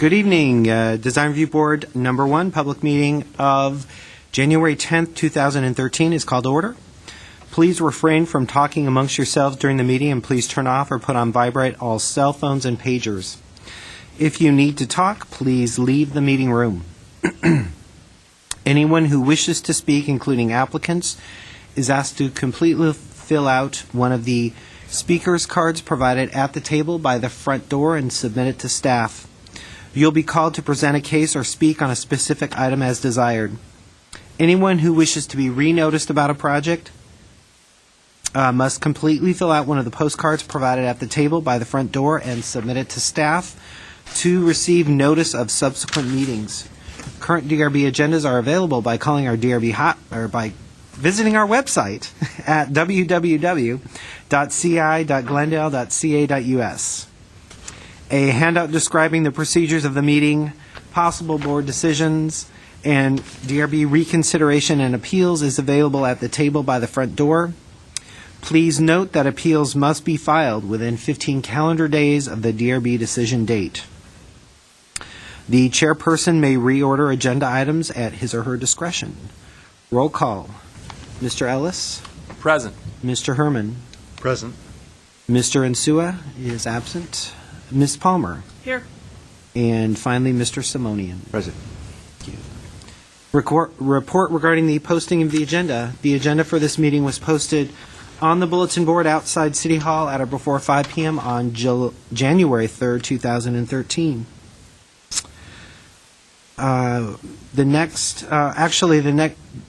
Good evening. Design Review Board number 1, public meeting of January 10th, 2013 is called to order. Please refrain from talking amongst yourselves during the meeting, and please turn off or put on vibrate all cell phones and pagers. If you need to talk, please leave the meeting room. Anyone who wishes to speak, including applicants, is asked to completely fill out one of the speakers cards provided at the table by the front door and submit it to staff. You'll be called to present a case or speak on a specific item as desired. Anyone who wishes to be re-noticed about a project must completely fill out one of the postcards provided at the table by the front door and submit it to staff to receive notice of subsequent meetings. Current DRB agendas are available by calling our DRB or by visiting our website at www.ci.glendale.ca.us. A handout describing the procedures of the meeting, possible board decisions, and DRB reconsideration and appeals is available at the table by the front door. Please note that appeals must be filed within 15 calendar days of the DRB decision date. The chairperson may reorder agenda items at his or her discretion. Roll call. Mr. Ellis? Present. Mr. Herman? Present. Mr. Insua is absent. Ms. Palmer? Here. And finally, Mr. Simonian. Present. Thank you. Report regarding the posting of the agenda. The agenda for this meeting was posted on the bulletin board outside City Hall at or before 5 p.m. on January 3rd, 2013.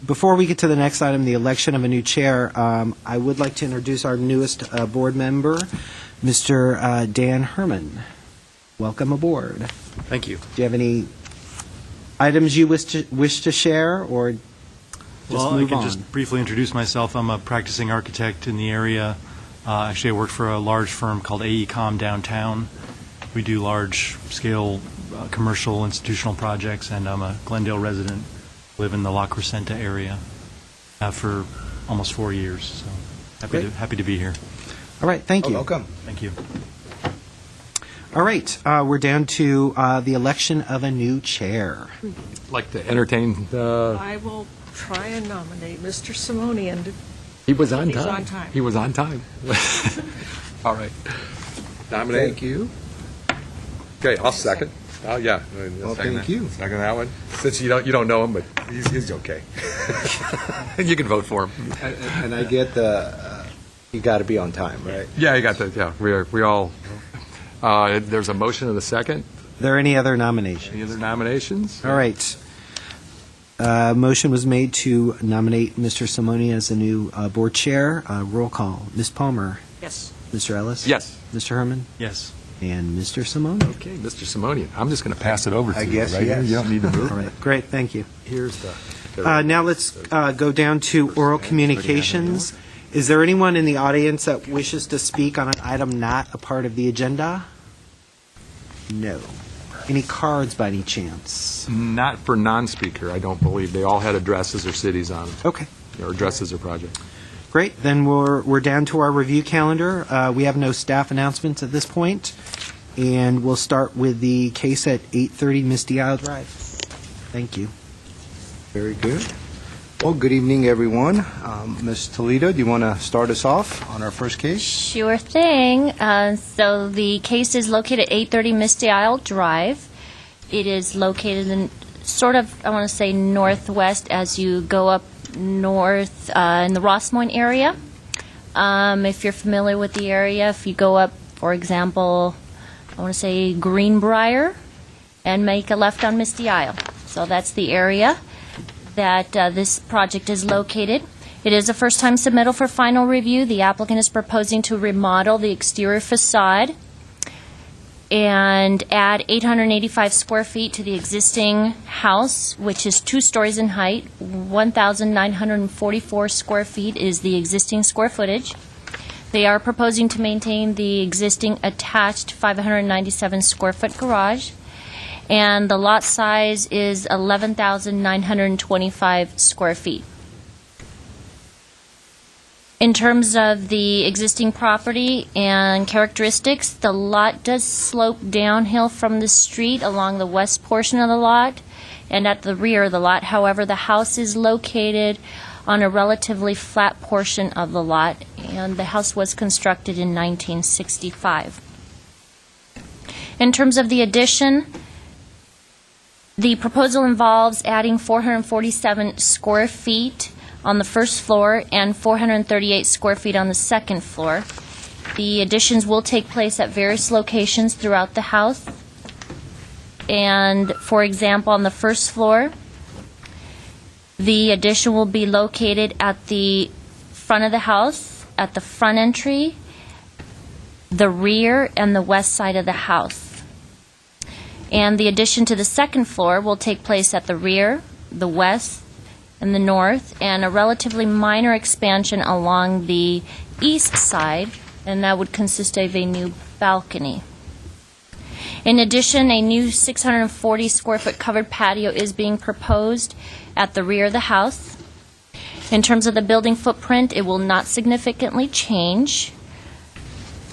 Before we get to the next item, the election of a new chair, I would like to introduce our newest board member, Mr. Dan Herman. Welcome aboard. Thank you. Do you have any items you wish to share, or just Well, move I can on? just briefly introduce myself. I'm a practicing architect in the area. Actually, I work for a large firm called AECom downtown. We do large-scale commercial institutional projects, and I'm a Glendale resident. Live in the La Crescenta area for almost 4 years. So happy to be here. All right, thank you. Welcome. Thank you. All right, we're down to the election of a new chair. Like to entertain, I will try and nominate Mr. Simonian. he was on He's time. on time. He was on time. All right. Nominate. Thank you. Okay, I'll second. Oh, yeah. Well, Second thank that. you. Second that one. Since you don't know him, but he's okay. You can vote for him. And I get you got to be on time, right? Yeah, you got that. Yeah, we all. There's a motion and a second. Are there any other nominations? Any other nominations? All right. Motion was made to nominate Mr. Simoni as the new board chair. Roll call. Ms. Palmer? Yes. Mr. Ellis? Yes. Mr. Herman? Yes. And Mr. Simoni? Okay, Mr. Simonian. I'm just going to pass it over to I you. guess, right here. yes. You don't need to move. All right, great, thank you. Here's the. Now let's go down to oral communications. Is there anyone in the audience that wishes to speak on an item not a part of the agenda? No. Any cards by any chance? Not for non-speaker, I don't believe. They all had addresses or cities on them, Okay. or addresses or projects. Great. Then we're down to our review calendar. We have no staff announcements at this point, and we'll start with the case at 830 Misty Isle Drive. Thank you. Very good. Well, good evening, everyone. Ms. Toledo, do you want to start us off on our first case? Sure thing. So the case is located at 830 Misty Isle Drive. It is located in sort of, I want to say, northwest as you go up north in the Rossmoyne area. If you're familiar with the area, if you go up, for example, I want to say Greenbrier, and make a left on Misty Isle. So that's the area that this project is located. It is a first-time submittal for final review. The applicant is proposing to remodel the exterior facade and add 885 square feet to the existing house, which is 2 stories in height. 1,944 square feet is the existing square footage. They are proposing to maintain the existing attached 597 square foot garage, and the lot size is 11,925 square feet. In terms of the existing property and characteristics, the lot does slope downhill from the street along the west portion of the lot and at the rear of the lot. However, the house is located on a relatively flat portion of the lot, and the house was constructed in 1965. In terms of the addition, the proposal involves adding 447 square feet on the first floor and 438 square feet on the second floor. The additions will take place at various locations throughout the house. And, for example, on the first floor, the addition will be located at the front of the house, at the front entry, the rear, and the west side of the house. And the addition to the second floor will take place at the rear, the west, and the north, and a relatively minor expansion along the east side, and that would consist of a new balcony. In addition, a new 640 square foot covered patio is being proposed at the rear of the house. In terms of the building footprint, it will not significantly change.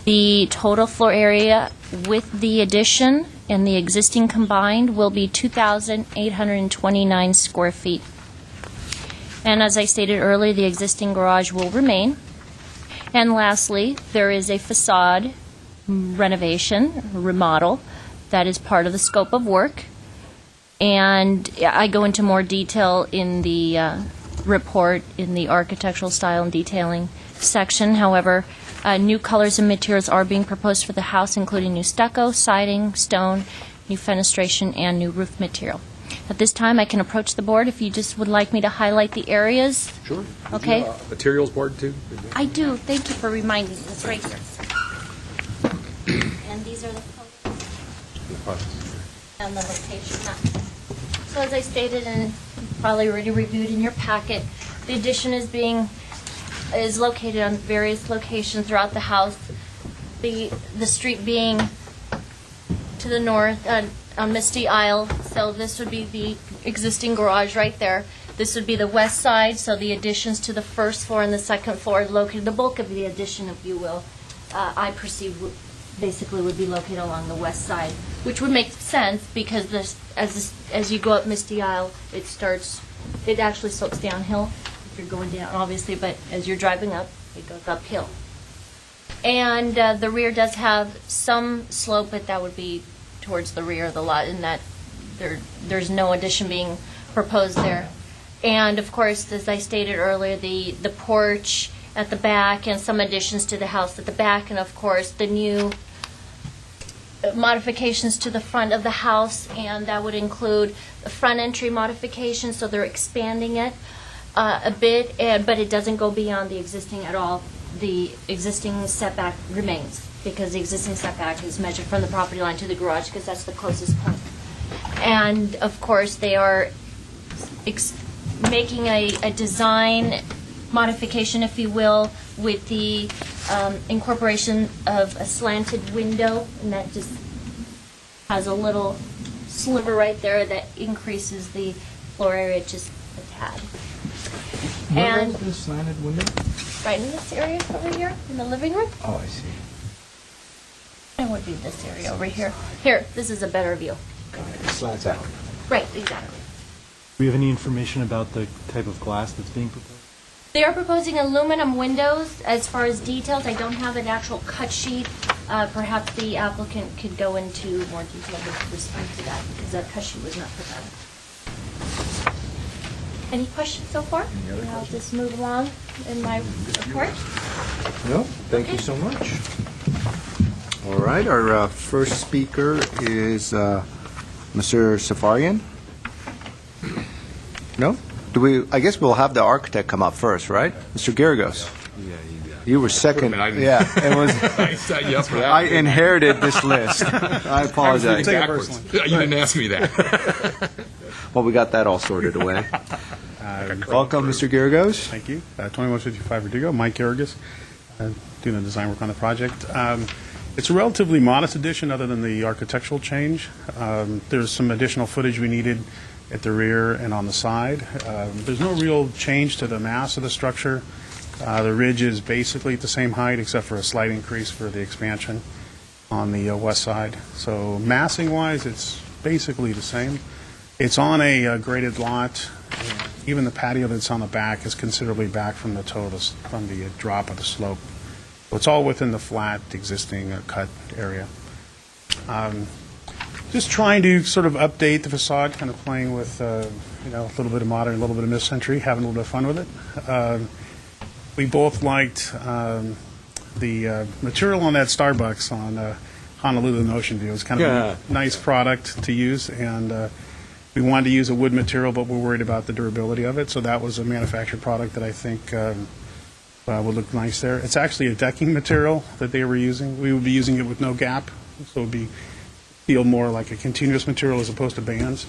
The total floor area with the addition and the existing combined will be 2,829 square feet. And as I stated earlier, the existing garage will remain. And lastly, there is a facade renovation, remodel, that is part of the scope of work. And I go into more detail in the report in the architectural style and detailing section. However, new colors and materials are being proposed for the house, including new stucco, siding, stone, new fenestration, and new roof material. At this time, I can approach the board if you just would like me to highlight the areas. Sure. Okay. Materials board, too? I do. Thank you for reminding me. It's right here. And these are the photos and the location map. So as I stated, and probably already reviewed in your packet, the addition is located on various locations throughout the house. The street being to the north on Misty Isle, so this would be the existing garage right there. This would be the west side, so the additions to the first floor and the second floor are located. The bulk of the addition, if you will, I perceive basically would be located along the west side, which would make sense because as you go up Misty Isle, it actually slopes downhill if you're going down, obviously, but as you're driving up, it goes uphill. And the rear does have some slope, but that would be towards the rear of the lot, in that there's no addition being proposed there. And of course, as I stated earlier, the porch at the back and some additions to the house at the back, and of course the new modifications to the front of the house, and that would include the front entry modification, so they're expanding it a bit, but it doesn't go beyond the existing at all. The existing setback remains, because the existing setback is measured from the property line to the garage, because that's the closest point. And of course, they are making a design modification, if you will, with the incorporation of a slanted window, and that just has a little sliver right there that increases the floor area just a tad. And the slanted window? right in this area over here, in the living room. Oh, I see. It would be this area over here. Here, this is a better view. It slants out. Right, exactly. Do we have any information about the type of glass that's being proposed? They are proposing aluminum windows. As far as details, I don't have an actual cut sheet. Perhaps the applicant could go into more detail with respect to that, because that cut sheet was not provided. Any questions so far? I'll just move along in my report. No, thank you so much. All right, our first speaker is Mr. Safarian. No? I guess we'll have the architect come up first, right? Mr. Garagos. Yeah, You were second. I didn't- Yeah, it was. I set you up for that. I inherited this list. I apologize. Backwards. You didn't ask me that. Well, we got that all sorted away. Welcome, Mr. Garagos. Thank you. 2155 Verdugo, Mike Garagos, doing the design work on the project. It's a relatively modest addition other than the architectural change. There's some additional footage we needed at the rear and on the side. There's no real change to the mass of the structure. The ridge is basically at the same height, except for a slight increase for the expansion on the west side. So massing-wise, it's basically the same. It's on a graded lot. Even the patio that's on the back is considerably back from the toe, from the drop of the slope. So it's all within the flat existing cut area. Just trying to sort of update the facade, kind of playing with a little bit of modern, a little bit of mid-century, having a little bit of fun with it. We both liked the material on that Starbucks on Honolulu and Ocean View. It was kind of a nice product to use, and we wanted to use a wood material, but we're worried about the durability of it, so that was a manufactured product that I think would look nice there. It's actually a decking material that they were using. We would be using it with no gap, so it would feel more like a continuous material as opposed to bands,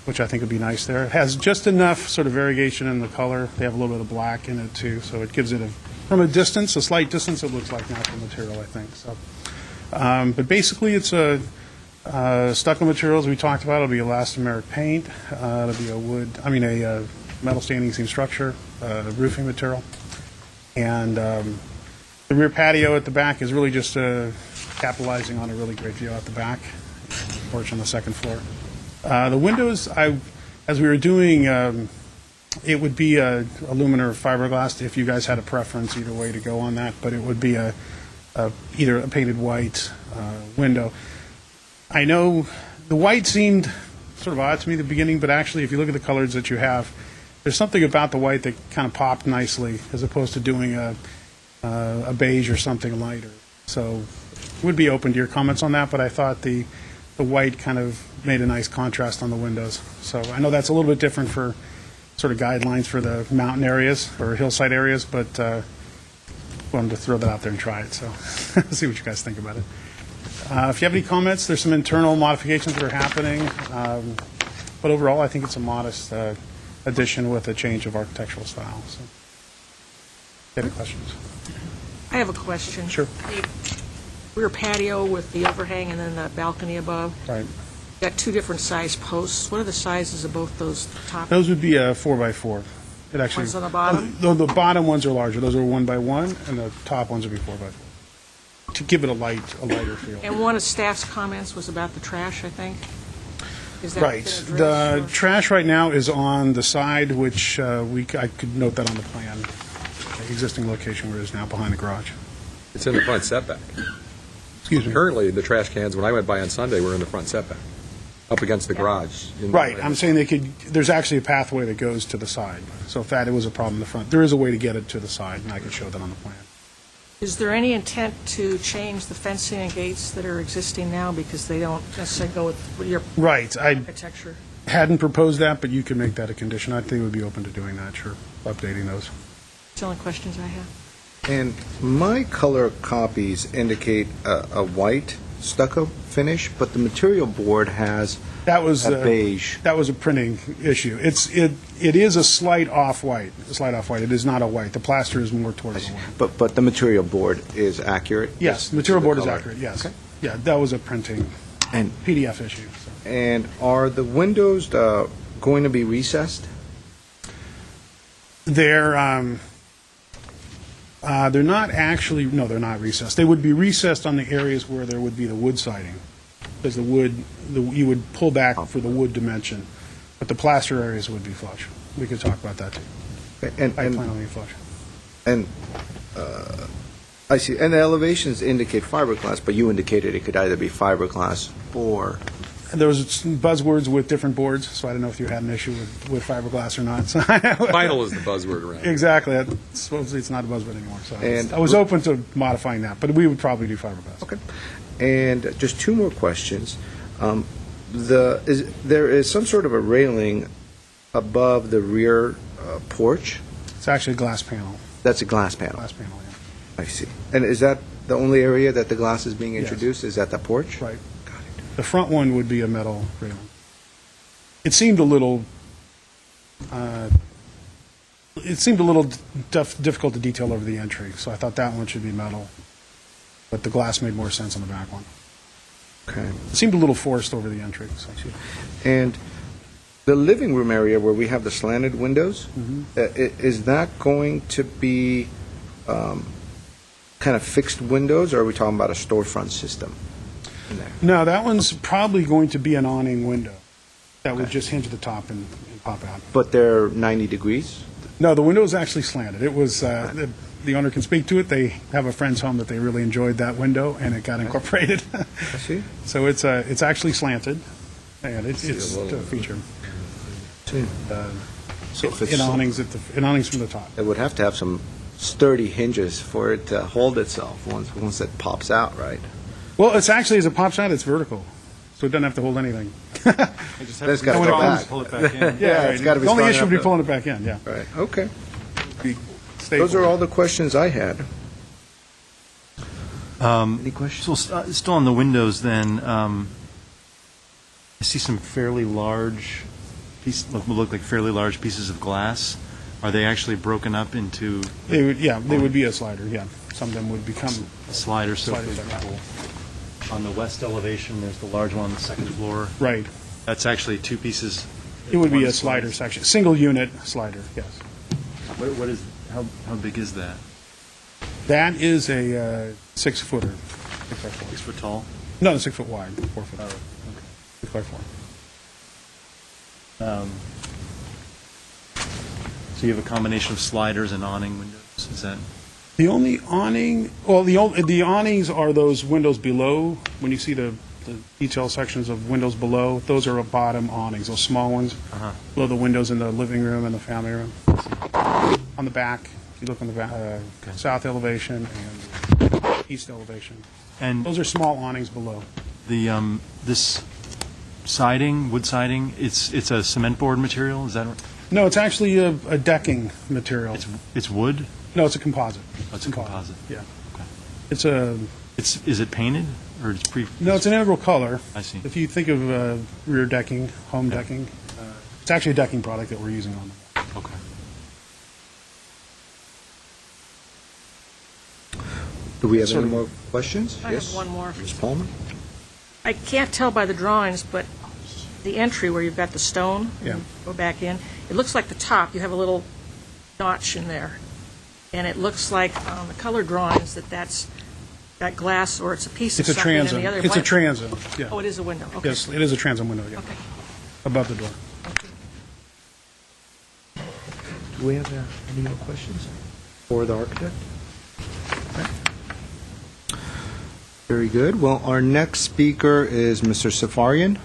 which I think would be nice there. It has just enough sort of variegation in the color. They have a little bit of black in it too, so it gives it from a distance, a slight distance, it looks like natural material, I think. So, but basically, it's a stucco materials we talked about. It'll be elastomeric paint. It'll be a metal standing seam structure, roofing material, and the rear patio at the back is really just capitalizing on a really great view out the back. Porch on the second floor. The windows, as we were doing, it would be aluminum or fiberglass if you guys had a preference either way to go on that, but it would be either a painted white window. I know the white seemed sort of odd to me at the beginning, but actually if you look at the colors that you have, there's something about the white that kind of popped nicely as opposed to doing a beige or something lighter. So would be open to your comments on that, but I thought the white kind of made a nice contrast on the windows. So I know that's a little bit different for sort of guidelines for the mountain areas or hillside areas, but wanted to throw that out there and try it. So see what you guys think about it. If you have any comments, there's some internal modifications that are happening, but overall I think it's a modest addition with a change of architectural style. So, any questions? I have a question. Sure. The rear patio with the overhang and then the balcony above. Right. Got two different size posts. What are the sizes of both those top? Those would be a 4x4. It actually. Ones on the bottom? The bottom ones are larger. Those are 1x1, and the top ones would be 4x4. To give it a lighter feel. And one of staff's comments was about the trash, I think. Is that Right. been The addressed, or- trash right now is on the side, which I could note that on the plan, the existing location where it is now behind the garage. It's in the front setback. Excuse me. Currently, the trash cans, when I went by on Sunday, were in the front setback, up against the garage. Right. I'm saying there's actually a pathway that goes to the side. So if that was a problem in the front, there is a way to get it to the side, and I could show that on the plan. Is there any intent to change the fencing and gates that are existing now because they don't necessarily go with your Right. I architecture? hadn't proposed that, but you could make that a condition. I think we'd be open to doing that, sure, updating those. That's the only questions I have. And my color copies indicate a white stucco finish, but the material board has That was a beige. That was a printing issue. It is a slight off-white. It is not a white. The plaster is more towards the white. But the material board is accurate? Yes, to the material the board is color? accurate, yes. Okay. Yeah, that was a printing And PDF issue. So. and are the windows going to be recessed? They're not actually, no, they're not recessed. They would be recessed on the areas where there would be the wood siding, because you would pull back for the wood dimension, but the plaster areas would be flush. We could talk about that too. And, I and, plan on being flush. and I see. And the elevations indicate fiberglass, but you indicated it could either be fiberglass or... There was some buzzwords with different boards, so I don't know if you had an issue with fiberglass or not. So Vinyl is the buzzword around. exactly. Supposedly it's not a buzzword anymore. So And- I was open to modifying that, but we would probably do fiberglass. Okay. And just two more questions. There is some sort of a railing above the rear porch? It's actually a glass panel. That's a glass panel. Glass panel, yeah. I see. And is that the only area that the glass is being Yes. introduced? Is that the porch? Right. Got it. The front one would be a metal railing. It seemed a little difficult to detail over the entry, so I thought that one should be metal. But the glass made more sense on the back one. Okay. It seemed a little forced over the entry. So. And the living room area where we have the slanted windows, is that going to be kind of fixed windows, or are we talking about a storefront system in there? No, that one's probably going to be an awning window that would just hinge at the top and pop out. But they're 90 degrees? No, the window is actually slanted. It was, the owner can speak to it. They have a friend's home that they really enjoyed that window, and it got incorporated. I see. So it's actually slanted, and it's a little- a feature. See. So if it's In awnings from the top. it would have to have some sturdy hinges for it to hold itself once it pops out, right? Well, it's actually, as it pops out, it's vertical, so it doesn't have to hold anything. That's got to go back. Pull it back in. Yeah, it's gotta be The only strong issue would be enough to- pulling it back in, yeah. Right, okay. Be Those stable. are all the questions I had. Any questions? So still on the windows then, I see some fairly large look like fairly large pieces of glass. Are they actually broken up into They would be a slider, yeah. Some of them would become, sliders? So Sliders for like that. example, on the west elevation, there's the large one on the second floor. right. That's actually two pieces. It would be One a slider section, single unit slider, yes. What is, how big is that? That is a 6-footer. 6 foot tall? No, 6 foot wide, 4 foot. Oh, okay. 6 by 4. So you have a combination of sliders and awning windows, is that? The only awning, well, the awnings are those windows below. When you see the detail sections of windows below, those are bottom awnings, those small ones, Uh-huh. below the windows in the living room and the family room. On the back, if you look on the back, south elevation and east elevation. And Those are small awnings below. the, this siding, wood siding, it's a cement board material, is that, No, it's actually a decking material. it's wood? No, it's a composite. Oh, it's a composite. Yeah. Okay. It's a, Is it painted, or it's no, it's an integral color. I see. If you think of rear decking, home decking, it's actually a decking product that we're using on them. Okay. Do we have Sort any of- more questions? I have Yes? one more. Ms. Palmer? I can't tell by the drawings, but the entry where you've got the stone, Yeah. go back in, it looks like the top, you have a little notch in there. And it looks like on the color drawings that's got glass, or it's a piece of It's a something, and transom. the other... It's a What? transom, yeah. Oh, it is a window, okay. Yes, it is a transom window, yeah, Okay. above the door. Do we have any more questions for the architect? Very good. Well, our next speaker is Mr. Safarian.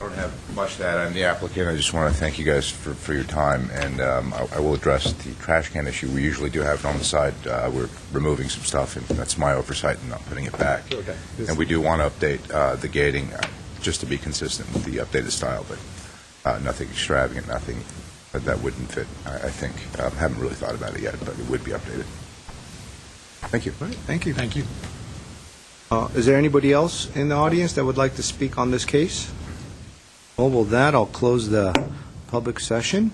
I don't have much to add. I'm the applicant. I just want to thank you guys for your time, and I will address the trash can issue. We usually do have it on the side. We're removing some stuff, and that's my oversight and not putting it back. Okay. And we do want to update the gating, just to be consistent with the updated style, but nothing extravagant, nothing that wouldn't fit, I think. Haven't really thought about it yet, but it would be updated. Thank you. All right, thank you. Thank you. Is there anybody else in the audience that would like to speak on this case? Well, with that, I'll close the public session.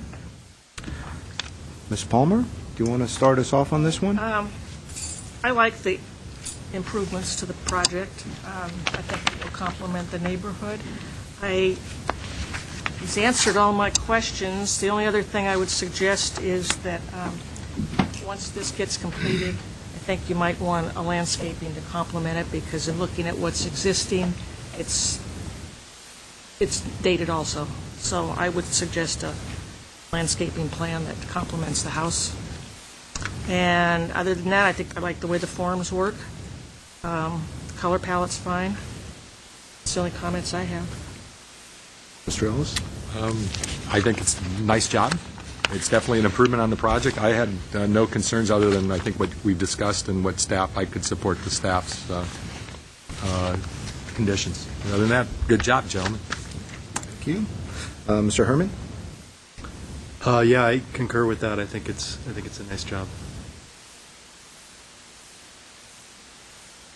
Ms. Palmer, do you want to start us off on this one? I like the improvements to the project. I think it will complement the neighborhood. He's answered all my questions. The only other thing I would suggest is that once this gets completed, I think you might want a landscaping to complement it, because in looking at what's existing, it's dated also. So I would suggest a landscaping plan that complements the house. And other than that, I think I like the way the forms work. Color palette's fine. It's the only comments I have. Mr. Ellis? I think it's a nice job. It's definitely an improvement on the project. I had no concerns other than, I think, what we've discussed and what staff, I could support the staff's conditions. Other than that, good job, gentlemen. Thank you. Mr. Herman? Yeah, I concur with that. I think it's a nice job.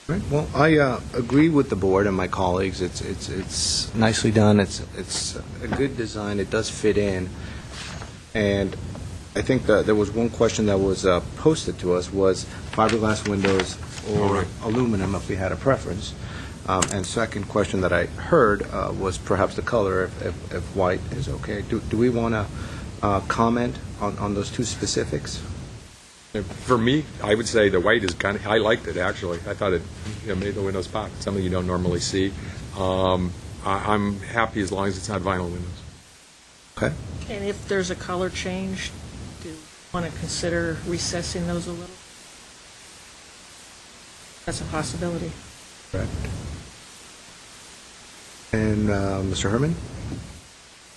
Right. Well, I agree with the board and my colleagues. It's nicely done. It's a good design. It does fit in. And I think that there was one question that was posted to us was fiberglass windows or aluminum, if we had a preference. And second question that I heard was perhaps the color, if white is okay. Do we want to comment on those two specifics? For me, I would say the white is kind of, I liked it, actually. I thought it made the windows pop, something you don't normally see. I'm happy as long as it's not vinyl windows. Okay. And if there's a color change, do you want to consider recessing those a little? That's a possibility. Correct. And Mr. Herman?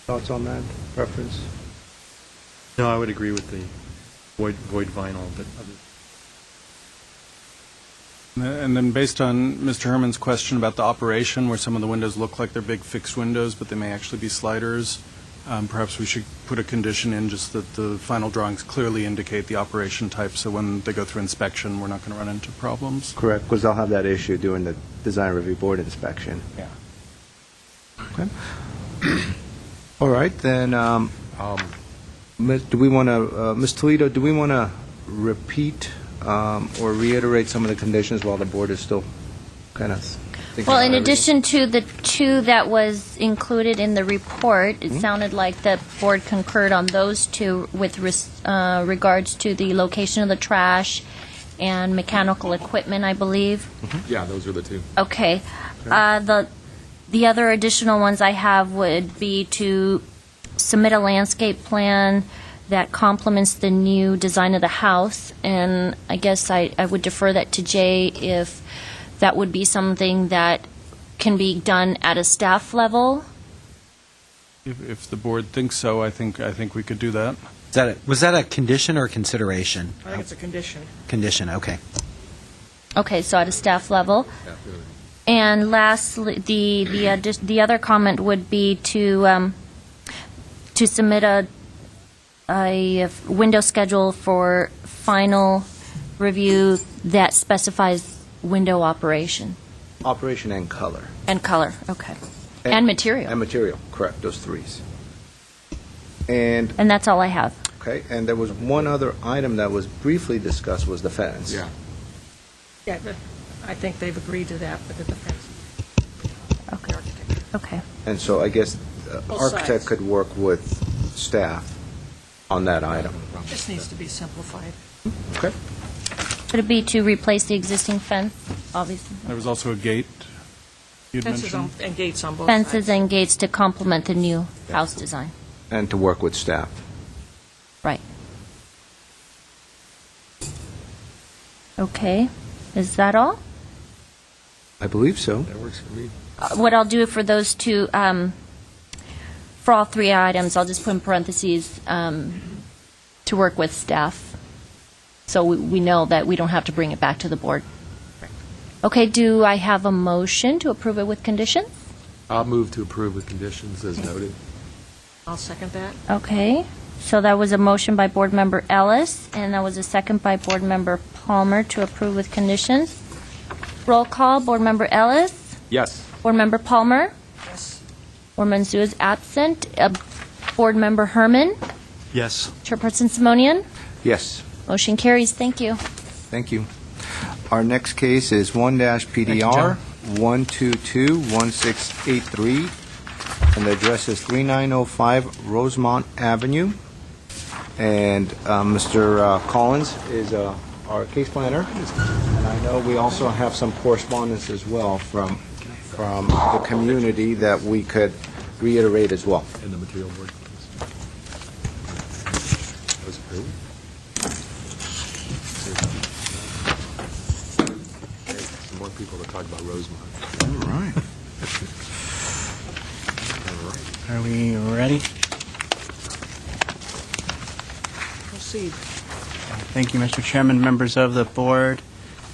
Thoughts on that, preference? No, I would agree with the void vinyl, but And then based on Mr. Herman's question about the operation, where some of the windows look like they're big fixed windows, but they may actually be sliders, perhaps we should put a condition in just that the final drawings clearly indicate the operation type, so when they go through inspection, we're not going to run into problems. Correct, because they'll have that issue during the design review board inspection. Yeah. Okay. All right, then, do we want to, Ms. Toledo, do we want to repeat or reiterate some of the conditions while the board is still kind of thinking Well, about in everything? addition to the two that was included in the report, it sounded like the board concurred on those two with regards to the location of the trash and mechanical equipment, I believe. Yeah, those are the two. Okay. The other additional ones I have would be to submit a landscape plan that complements the new design of the house, and I guess I would defer that to Jay if that would be something that can be done at a staff level. If the board thinks so, I think we could do that. Was that a condition or consideration? I think it's a condition. Condition, okay. Okay, so at a staff level. And lastly, the other comment would be to submit a window schedule for final review that specifies window operation Operation and color. and color. Okay, and material. And material, correct, those threes. And, And that's all I have. okay, and there was one other item that was briefly discussed, was the fence. Yeah. Yeah, I think they've agreed to that, but the defense. Okay. Okay. And so I guess Both architect sides. could work with staff on that item. This needs to be simplified. Okay. Could it be to replace the existing fence, obviously? There was also a gate you'd Fences mentioned. and gates on both sides. Fences and gates to complement the new house design. And to work with staff. Right. Okay. Is that all? I believe so. That works for me. What I'll do for those two, for all three items, I'll just put in parentheses, to work with staff, so we know that we don't have to bring it back to the board. Okay, do I have a motion to approve it with conditions? I'll move to approve with conditions as noted. I'll second that. Okay, so that was a motion by Board Member Ellis, and that was a second by Board Member Palmer to approve with conditions. Roll call, Board Member Ellis, Yes. Board Member Palmer, Yes. Board Member Zhu is absent, Board Member Herman, yes. Chairperson Simonian. Yes. Motion carries. Thank you. Thank you. Our next case is 1-PDR 1221683, and the address is 3905 Rosemont Avenue. And Mr. Collins is our case planner, and I know we also have some correspondence as well from the community that we could reiterate as well. And the material board. Was approved? Okay, some more people to talk about Rosemont. All right. All right. Are we ready? Proceed. Thank you, Mr. Chairman, members of the board.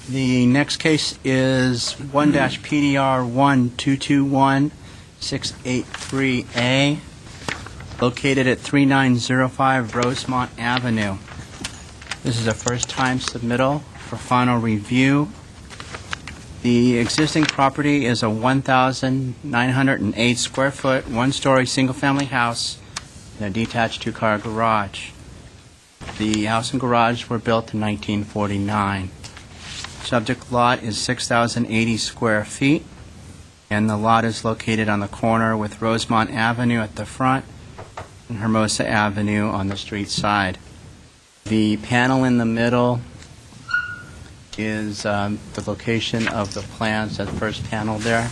The next case is 1-PDR 1221683A, located at 3905 Rosemont Avenue. This is a first-time submittal for final review. The existing property is a 1,908 square foot, one-story, single-family house and a detached two-car garage. The house and garage were built in 1949. Subject lot is 6,080 square feet, and the lot is located on the corner with Rosemont Avenue at the front and Hermosa Avenue on the street side. The panel in the middle is the location of the plans, that first panel there.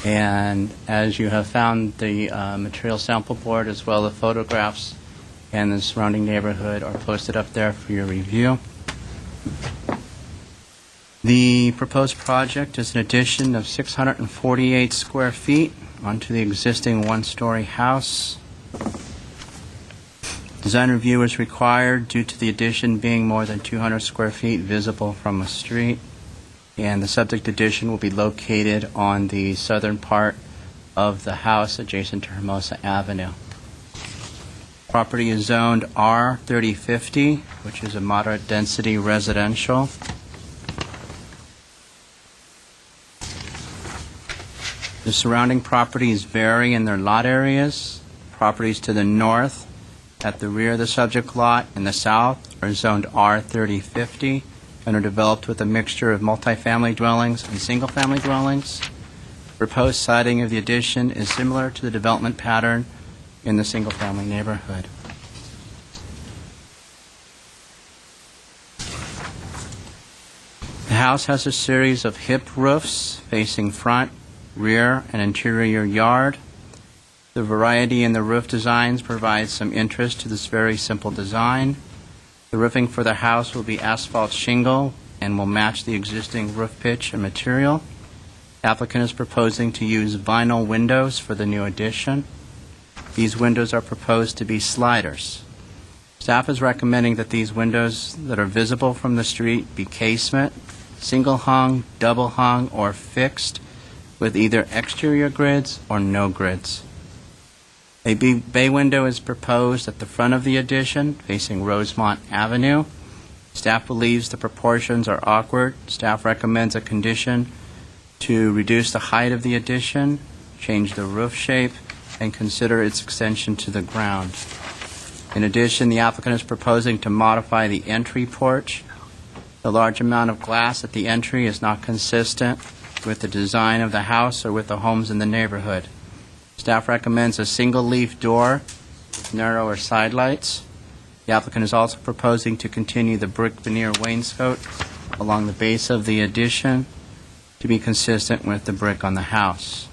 And as you have found, the material sample board as well as the photographs and the surrounding neighborhood are posted up there for your review. The proposed project is an addition of 648 square feet onto the existing one-story house. Design review is required due to the addition being more than 200 square feet visible from a street, and the subject addition will be located on the southern part of the house adjacent to Hermosa Avenue. Property is zoned R3050, which is a moderate density residential. The surrounding properties vary in their lot areas. Properties to the north, at the rear of the subject lot, and the south are zoned R3050 and are developed with a mixture of multifamily dwellings and single-family dwellings. Proposed siding of the addition is similar to the development pattern in the single-family neighborhood. The house has a series of hip roofs facing front, rear, and interior yard. The variety in the roof designs provides some interest to this very simple design. The roofing for the house will be asphalt shingle and will match the existing roof pitch and material. Applicant is proposing to use vinyl windows for the new addition. These windows are proposed to be sliders. Staff is recommending that these windows that are visible from the street be casement, single hung, double hung, or fixed, with either exterior grids or no grids. A bay window is proposed at the front of the addition, facing Rosemont Avenue. Staff believes the proportions are awkward. Staff recommends a condition to reduce the height of the addition, change the roof shape, and consider its extension to the ground. In addition, the applicant is proposing to modify the entry porch. The large amount of glass at the entry is not consistent with the design of the house or with the homes in the neighborhood. Staff recommends a single-leaf door with narrower side lights. The applicant is also proposing to continue the brick veneer wainscot along the base of the addition to be consistent with the brick on the house.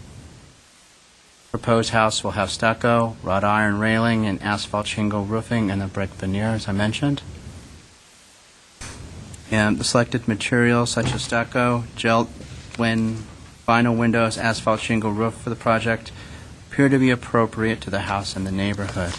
Proposed house will have stucco, wrought iron railing, and asphalt shingle roofing and the brick veneer, as I mentioned. And the selected materials such as stucco, gel, vinyl windows, asphalt shingle roof for the project appear to be appropriate to the house and the neighborhood.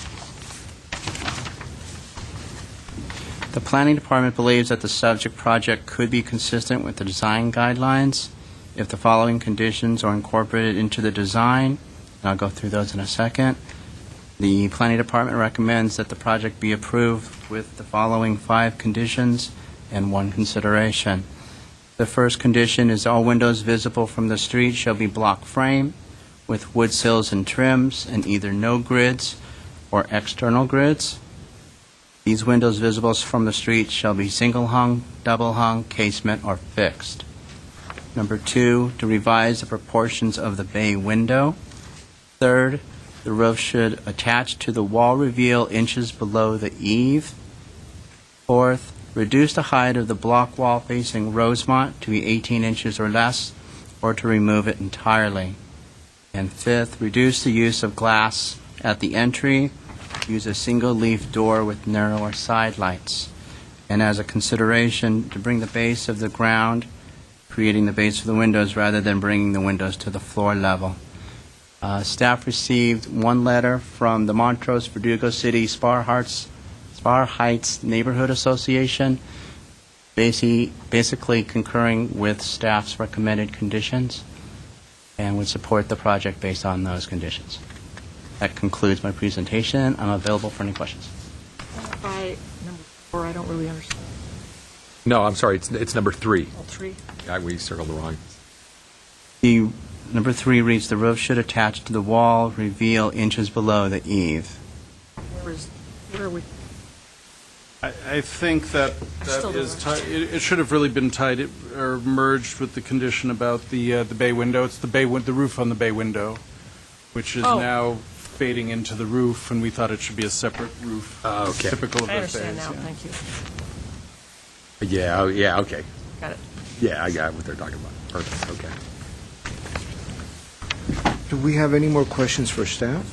The planning department believes that the subject project could be consistent with the design guidelines if the following conditions are incorporated into the design, and I'll go through those in a second. The planning department recommends that the project be approved with the following 5 conditions and 1 consideration. The first condition is all windows visible from the street shall be block frame with wood sills and trims and either no grids or external grids. These windows visible from the street shall be single hung, double hung, casement, or fixed. Number 2, to revise the proportions of the bay window. Third, the roof should attach to the wall reveal inches below the eave. Fourth, reduce the height of the block wall facing Rosemont to be 18 inches or less, or to remove it entirely. And fifth, reduce the use of glass at the entry. Use a single-leaf door with narrower side lights. And as a consideration, to bring the base of the ground, creating the base for the windows rather than bringing the windows to the floor level. Staff received 1 letter from the Montrose Verdugo City Spar Heights Neighborhood Association, basically concurring with staff's recommended conditions and would support the project based on those conditions. That concludes my presentation. I'm available for any questions. Number 4, I don't really understand. No, I'm sorry, it's number 3. All 3? Yeah, we circled the wrong. The number 3 reads, the roof should attach to the wall, reveal inches below the eave. Where are we? I think that Still is don't it should have really been tied or merged with the condition about the bay window. It's the roof on the bay window, which is Oh. now fading into the roof, and we thought it should be a separate roof. Okay. Typical of I those understand days. now, yeah. thank you. Yeah, yeah, okay. Got it. Yeah, I got what they're talking about. Perfect, okay. Do we have any more questions for staff?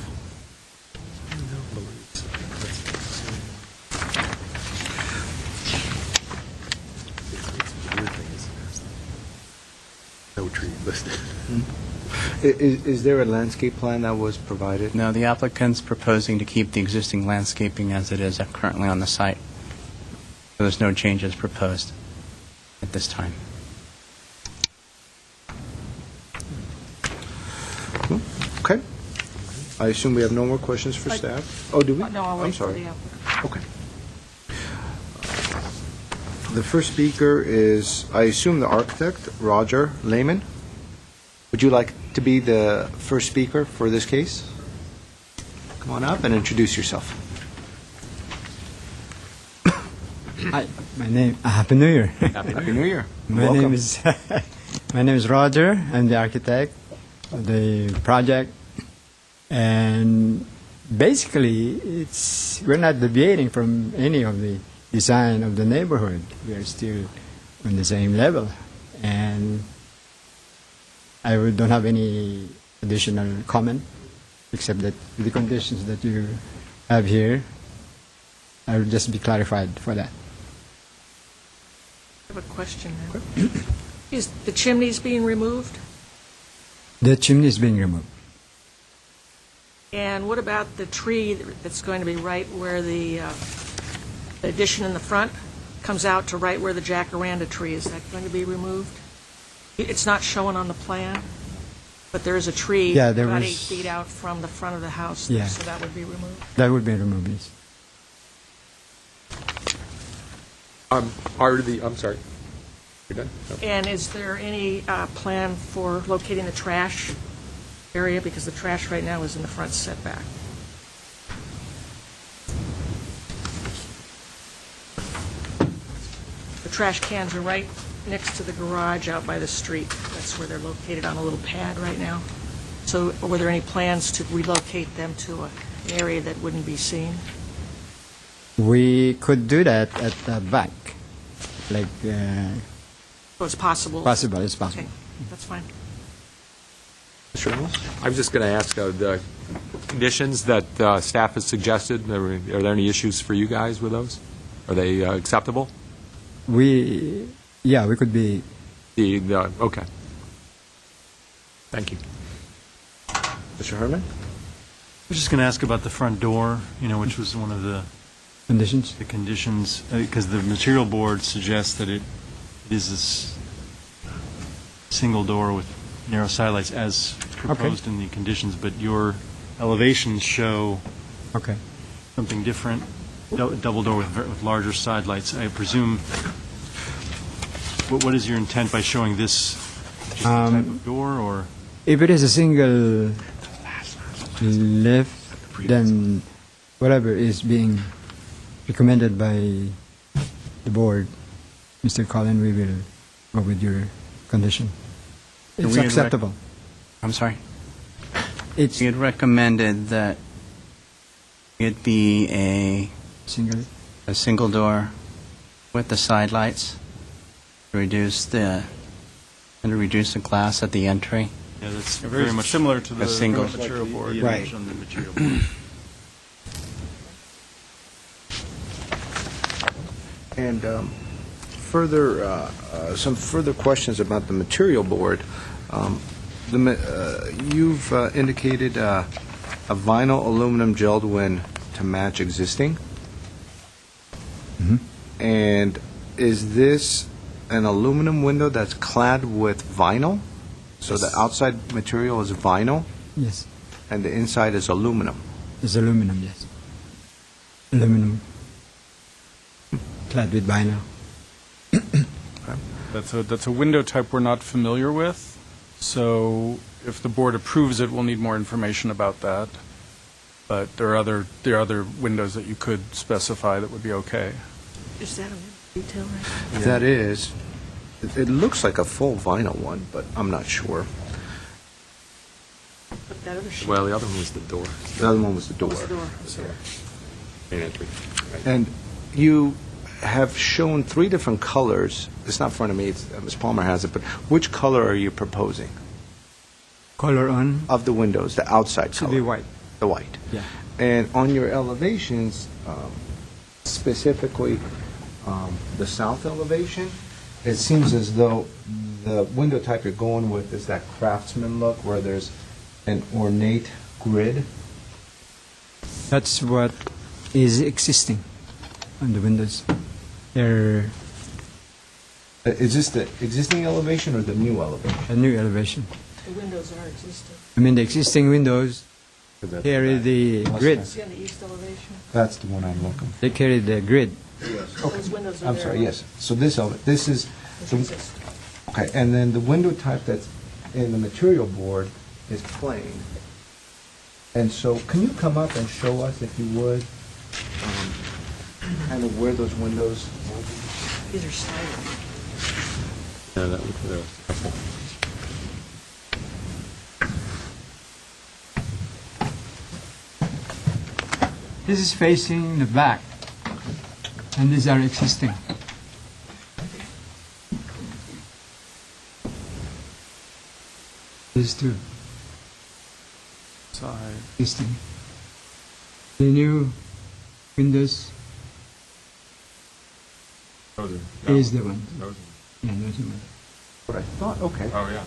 No tree listed. Is there a landscape plan that was provided? No, the applicant's proposing to keep the existing landscaping as it is currently on the site. So there's no changes proposed at this time. Okay. I assume we have no more questions for staff? Oh, do we? No, I'll I'm wait for sorry. the applicant. Okay. The first speaker is, I assume, the architect, Roger Lehman. Would you like to be the first speaker for this case? Come on up and introduce yourself. Hi, my name. Happy New Year. Happy New Year. My Welcome. name is my name is Roger. I'm the architect of the project, and basically, we're not deviating from any of the design of the neighborhood. We are still on the same level, and I don't have any additional comment except that the conditions that you have here, I will just be clarified for that. I have a question now. Is the chimneys being removed? The chimney is being removed. And what about the tree that's going to be right where the addition in the front comes out to right where the jacaranda tree? Is that going to be removed? It's not shown on the plan, but there is a tree Yeah, there about was- 8 feet out from the front of the house, Yeah. so that would be removed. That would be removed, yes. I'm sorry. You're done? No. And is there any plan for locating the trash area? Because the trash right now is in the front setback. The trash cans are right next to the garage out by the street. That's where they're located on a little pad right now. So were there any plans to relocate them to an area that wouldn't be seen? We could do that at the back, like So it's possible? possible, it's possible. Okay, that's fine. Mr. Reynolds? I was just going to ask, the conditions that staff has suggested, are there any issues for you guys with those? Are they acceptable? We could be, Okay. Thank you. Mr. Herman? I was just going to ask about the front door, which was one of the conditions. conditions, because the material board suggests that it is this single door with narrow sidelights as proposed in the conditions, but your elevations show Okay. something different, double door with larger sidelights. I presume, what is your intent by showing this, just the type of door, or? If it is a single lift, then whatever is being recommended by the board, Mr. Collin, we will go with your condition. So It's we had acceptable. I'm sorry? It's We had recommended that it be single. a single door with the side lights to reduce the glass at the entry. Yeah, that's Very very much similar to the single. material board. the Right. image on the material board. And some further questions about the material board. You've indicated a vinyl aluminum gelled win to match existing. Mhm. And is this an aluminum window that's clad with vinyl? So the outside material is vinyl Yes. and the inside is aluminum? It's aluminum, yes. Aluminum. Clad with vinyl. That's a window type we're not familiar with, so if the board approves it, we'll need more information about that. But there are other windows that you could specify that would be okay. Is that a detail right? That is, it looks like a full vinyl one, but I'm not sure. that other sheet. Well, the other one was the door, The other one was the door. What's the door? I'm sorry. main entry. Right. And you have shown three different colors. It's not in front of me, Ms. Palmer has it, but which color are you proposing Color on of the windows, the outside should color? be white. The white. Yeah. And on your elevations, specifically the south elevation, it seems as though the window type you're going with is that craftsman look where there's an ornate grid. That's what is existing on the windows. They're Is this the existing elevation or the new elevation? a new elevation. The windows are existing. I mean, the existing windows carry the grid. See on the east elevation? That's the one I'm looking for. They carry the grid. Those windows are I'm there. sorry, yes. So this is, Those the- exist. okay, and then the window type that's in the material board is plain. And so, can you come up and show us, if you would, kind of where those windows will be? These are sliding. Yeah, that would be helpful. This is facing the back, and these are existing. These two Side. existing. The new windows is the one. Yeah, those are the ones. What I thought, okay. Oh, yeah.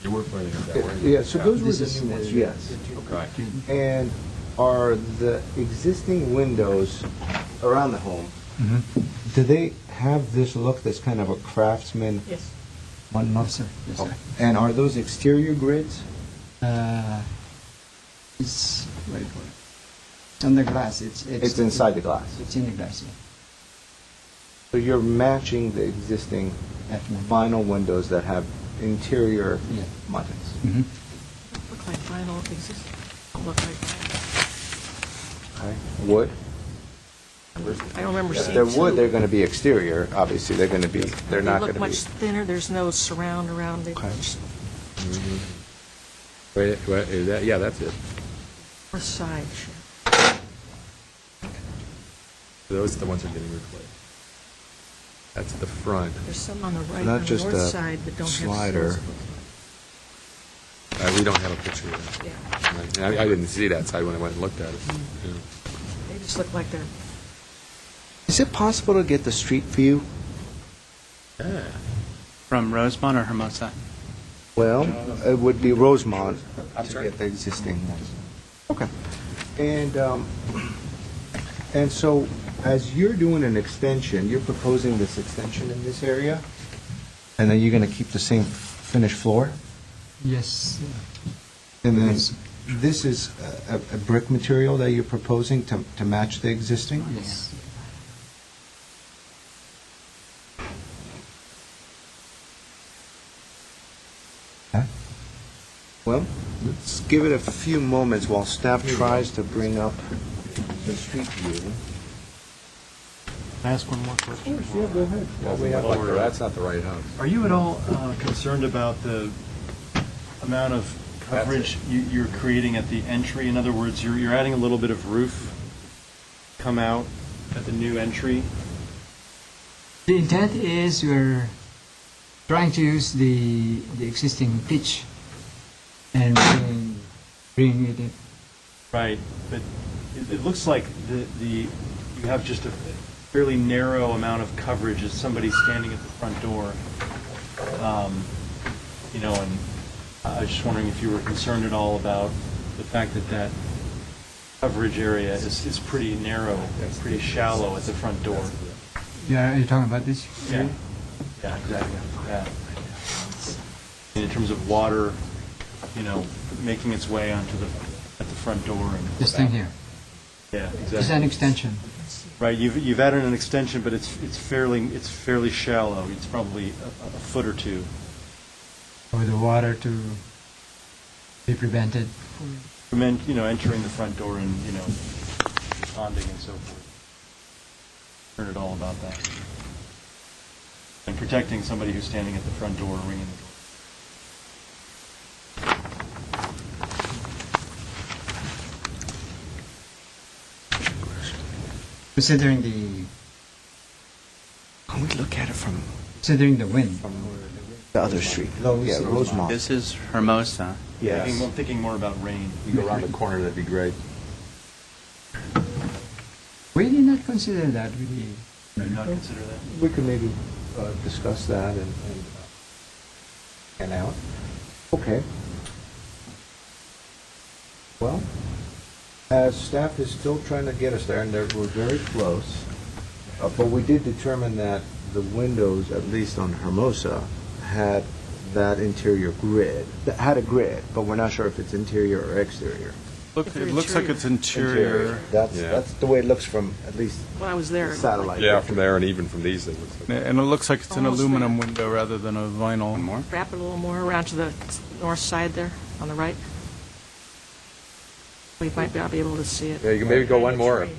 You were putting it that way. Yeah, so those were This the is new ones, the- yes. Okay. And are the existing windows around the home, do they have this look that's kind of a craftsman? Yes. One Yes, sir. Yes, sir. Okay. And are those exterior grids? It's wait, it's on the glass. It's inside the glass. It's in the glass. Yeah. So you're matching the existing Definitely. vinyl windows that have interior Yeah. buttons. Mm-hmm. Look like vinyl existing. Don't look like vinyl. Okay. Wood? I don't remember If seeing. they're wood, two. they're going to be exterior. Obviously, they're going to be, they're They not look going to be. much thinner. There's no surround around it. Okay. Just Wait, is that, yeah, that's it. north side. Those are the ones that are getting replaced. That's the front. There's some on the right, Not on the just north a side that don't have slider. sills. We don't have a picture of that. Yeah. I didn't see that side when I went and looked at it. Yeah. They just look like they're, Is it possible to get the street view? Yeah. From Rosemont or Hermosa? Well, it would be Rosemont I'm to sorry? get the existing ones. Okay. And so, as you're doing an extension, you're proposing this extension in this area? And then you're going to keep the same finished floor? Yes. And then, Yes. this is a brick material that you're proposing to match the existing? Yes. Okay. Well, let's give it a few moments while staff tries to bring up the street view. Can I ask one more question? Yeah, go ahead. Well, we have like That's not the right house. Are you at all concerned about the amount of coverage you're creating at the entry? In other words, you're adding a little bit of roof come out at the new entry? The intent is we're trying to use the existing pitch and bring it in. Right, but it looks like you have just a fairly narrow amount of coverage as somebody standing at the front door. And I was just wondering if you were concerned at all about the fact that coverage area is pretty narrow, pretty shallow at the front door. Yeah, are you talking about this? Yeah, yeah, exactly, yeah. In terms of water, making its way at the front door and. This thing here. Yeah, It's an exactly. extension. Right, you've added an extension, but it's fairly shallow. It's probably a foot or two. For the water to be prevented. From entering the front door and, ponding and so forth. Heard it all about that. And protecting somebody who's standing at the front door, ringing the door. Considering the Can we look at it from considering the wind. the other street? Yeah, Rosemont. This is Hermosa. Yes. Thinking more about rain. You go around the corner, that'd be great. We did not consider that really. Not consider that. We could maybe discuss that and out. Okay. Well, as staff is still trying to get us there, and we're very close, but we did determine that the windows, at least on Hermosa, had that interior grid, that had a grid, but we're not sure if it's interior or exterior. It looks like it's interior. That's the way it looks from, at least, When I was there, the satellite. Yeah, from there and even from these, it looks like. And it looks like it's an Almost aluminum window rather than a vinyl. wrap it a little more around to the north side there, on the right. We might not be able to see it. Yeah, you can maybe go one Behind the more. tree.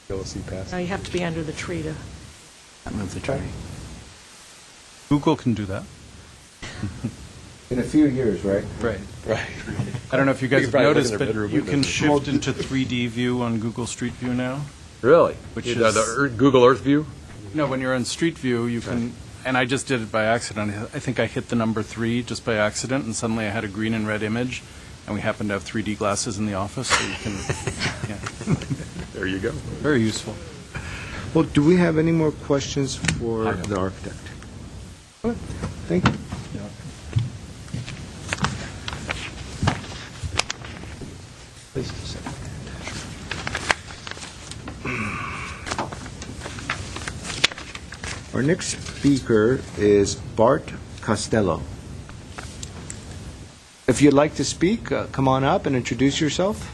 Be able to see past. No, you have to be under the tree to, Move the tree. Google can do that. In a few years, right? Right. Right. I don't know if you guys You have could probably look noticed, in their but bedroom you can windows. shift into 3D view on Google Street View now. Really? Which The is- Google Earth view? No, when you're on Street View, you can, and I just did it by accident. I think I hit the number 3 just by accident, and suddenly I had a green and red image, and we happen to have 3D glasses in the office, so you can, yeah, There you go. very useful. Well, do we have any more questions for the architect? Good. Thank you. Please sit. Our next speaker is Bart Costello. If you'd like to speak, come on up and introduce yourself.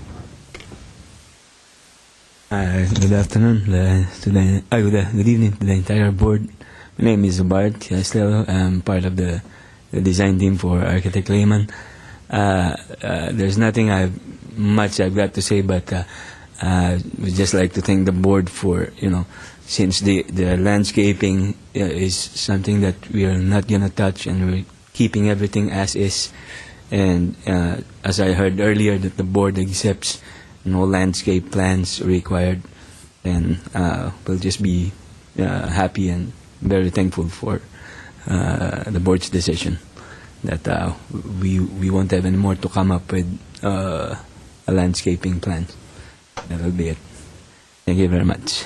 Good afternoon good evening to the entire board. My name is Bart Costello. I'm part of the design team for Architect Lehman. There's nothing much I've got to say, but we'd just like to thank the board for, since the landscaping is something that we are not going to touch, and we're keeping everything as is. And as I heard earlier, that the board accepts no landscape plans required, and we'll just be happy and very thankful for the board's decision that we won't have any more to come up with a landscaping plan. That will be it. Thank you very much.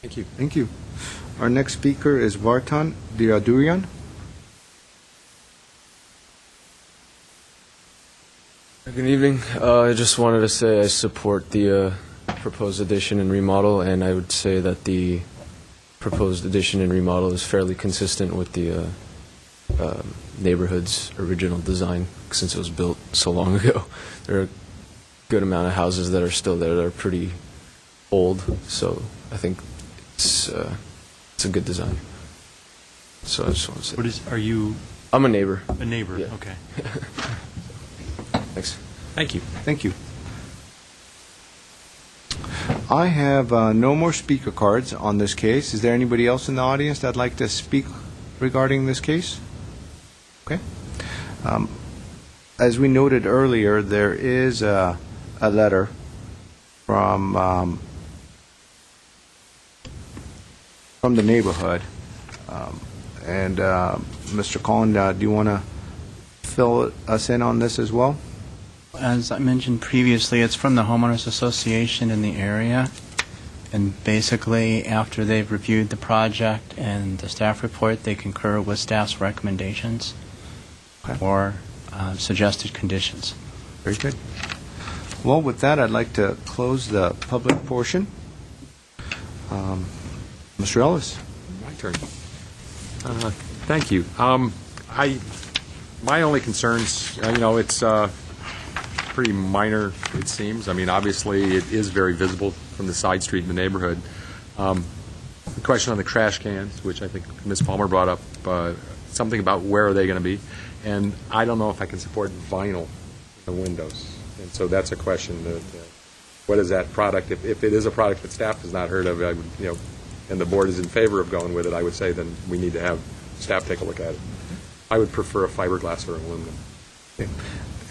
Thank you. Thank you. Our next speaker is Vartan Diradurian. Good evening. I just wanted to say I support the proposed addition and remodel, and I would say that the proposed addition and remodel is fairly consistent with the neighborhood's original design, since it was built so long ago. There are a good amount of houses that are still there that are pretty old, so I think it's a good design. So I just want to say. Are you I'm a neighbor. a neighbor? Yeah. Okay. Thanks. Thank you. Thank you. I have no more speaker cards on this case. Is there anybody else in the audience that'd like to speak regarding this case? Okay. As we noted earlier, there is a letter from the neighborhood. And Mr. Collin, do you want to fill us in on this as well? As I mentioned previously, it's from the homeowners association in the area, and basically, after they've reviewed the project and the staff report, they concur with staff's recommendations or suggested conditions. Very good. Well, with that, I'd like to close the public portion. Mr. Ellis? My turn. Thank you. My only concerns, it's pretty minor, it seems. I mean, obviously, it is very visible from the side street in the neighborhood. The question on the trash cans, which I think Ms. Palmer brought up, something about where are they going to be, and I don't know if I can support vinyl in the windows. And so that's a question. What is that product? If it is a product that staff has not heard of, I would, and the board is in favor of going with it, I would say then we need to have staff take a look at it. I would prefer a fiberglass or aluminum. Okay.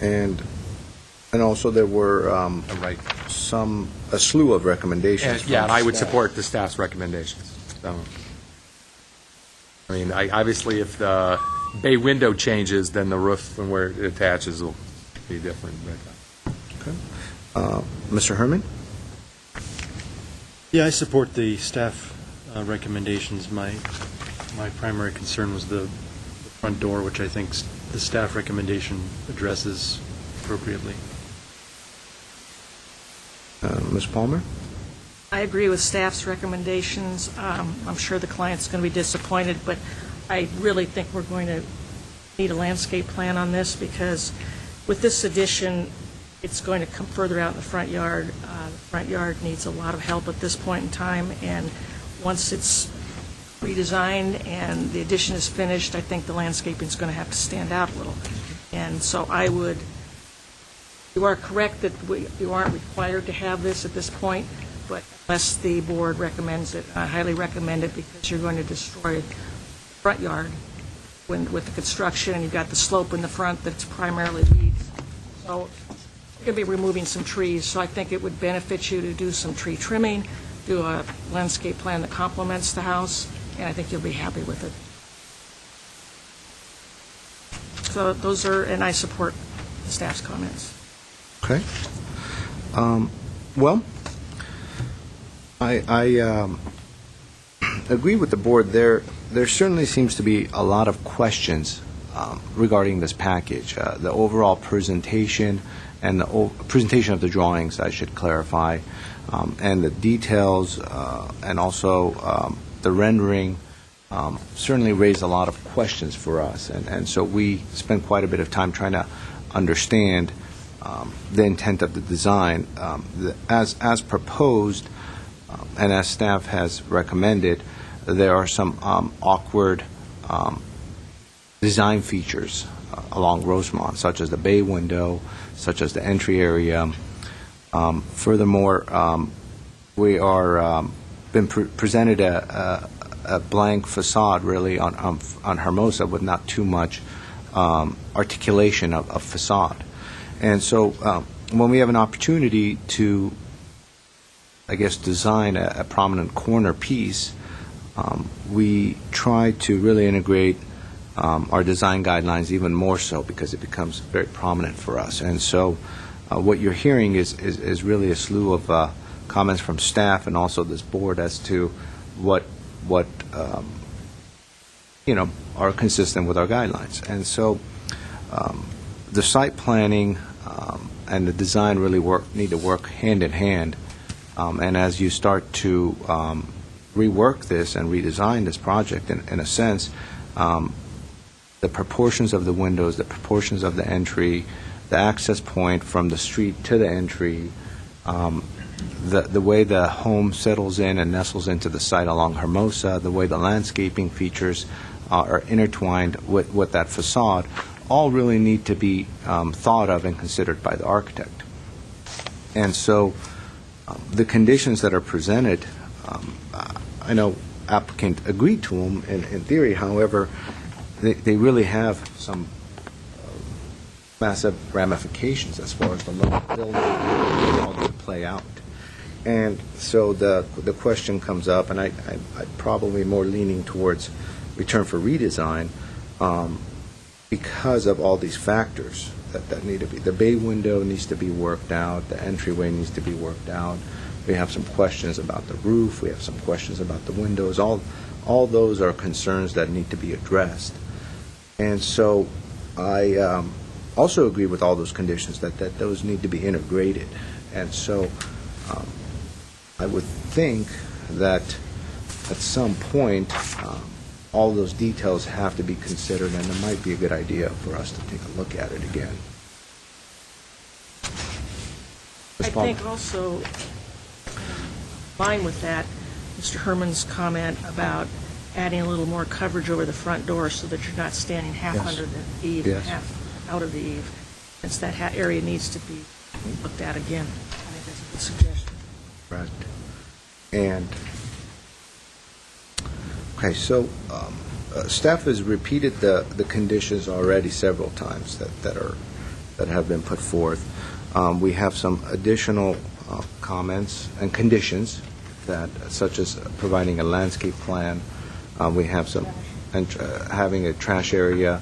And And also there were Right. a slew of recommendations. Yeah, and from I would staff. support the staff's recommendations. So, I mean, obviously, if the bay window changes, then the roof and where it attaches will be different. But, Mr. Herman? Yeah, I support the staff recommendations. My primary concern was the front door, which I think the staff recommendation addresses appropriately. Ms. Palmer? I agree with staff's recommendations. I'm sure the client's going to be disappointed, but I really think we're going to need a landscape plan on this, because with this addition, it's going to come further out in the front yard. The front yard needs a lot of help at this point in time, and once it's redesigned and the addition is finished, I think the landscaping is going to have to stand out a little. And so you are correct that you aren't required to have this at this point, but unless the board recommends it, I highly recommend it, because you're going to destroy the front yard with the construction, and you've got the slope in the front that's primarily weeds. So you're going to be removing some trees, so I think it would benefit you to do some tree trimming, do a landscape plan that complements the house, and I think you'll be happy with it. So those are, and I support the staff's comments. Okay. Well, I agree with the board. There certainly seems to be a lot of questions regarding this package. The overall presentation and the presentation of the drawings, I should clarify, and the details, and also the rendering certainly raised a lot of questions for us. And so we spent quite a bit of time trying to understand the intent of the design. As proposed, and as staff has recommended, there are some awkward design features along Rosemont, such as the bay window, such as the entry area. Furthermore, we are been presented a blank facade, really, on Hermosa, with not too much articulation of facade. And so when we have an opportunity to, I guess, design a prominent corner piece, we try to really integrate our design guidelines even more so, because it becomes very prominent for us. And so what you're hearing is really a slew of comments from staff and also this board as to what are consistent with our guidelines. And so the site planning and the design really need to work hand in hand. And as you start to rework this and redesign this project, in a sense, the proportions of the windows, the proportions of the entry, the access point from the street to the entry, the way the home settles in and nestles into the site along Hermosa, the way the landscaping features are intertwined with that facade, all really need to be thought of and considered by the architect. And so the conditions that are presented, I know applicant agreed to them in theory. However, they really have some massive ramifications as far as the local building and how they play out. And so the question comes up, and I'd probably more leaning towards return for redesign because of all these factors that need to be. The bay window needs to be worked out. The entryway needs to be worked out. We have some questions about the roof. We have some questions about the windows. All those are concerns that need to be addressed. And so I also agree with all those conditions that those need to be integrated. And so I would think that at some point all those details have to be considered, and it might be a good idea for us to take a look at it again. I think also, in line with that, Mr. Herman's comment about adding a little more coverage over the front door so that you're not standing half Yes. under the eave and half out of the eave, since that area needs to be looked at again. I think that's a good suggestion. Right. And, okay, so staff has repeated the conditions already several times that have been put forth. We have some additional comments and conditions that, such as providing a landscape plan. We have some, and having a trash area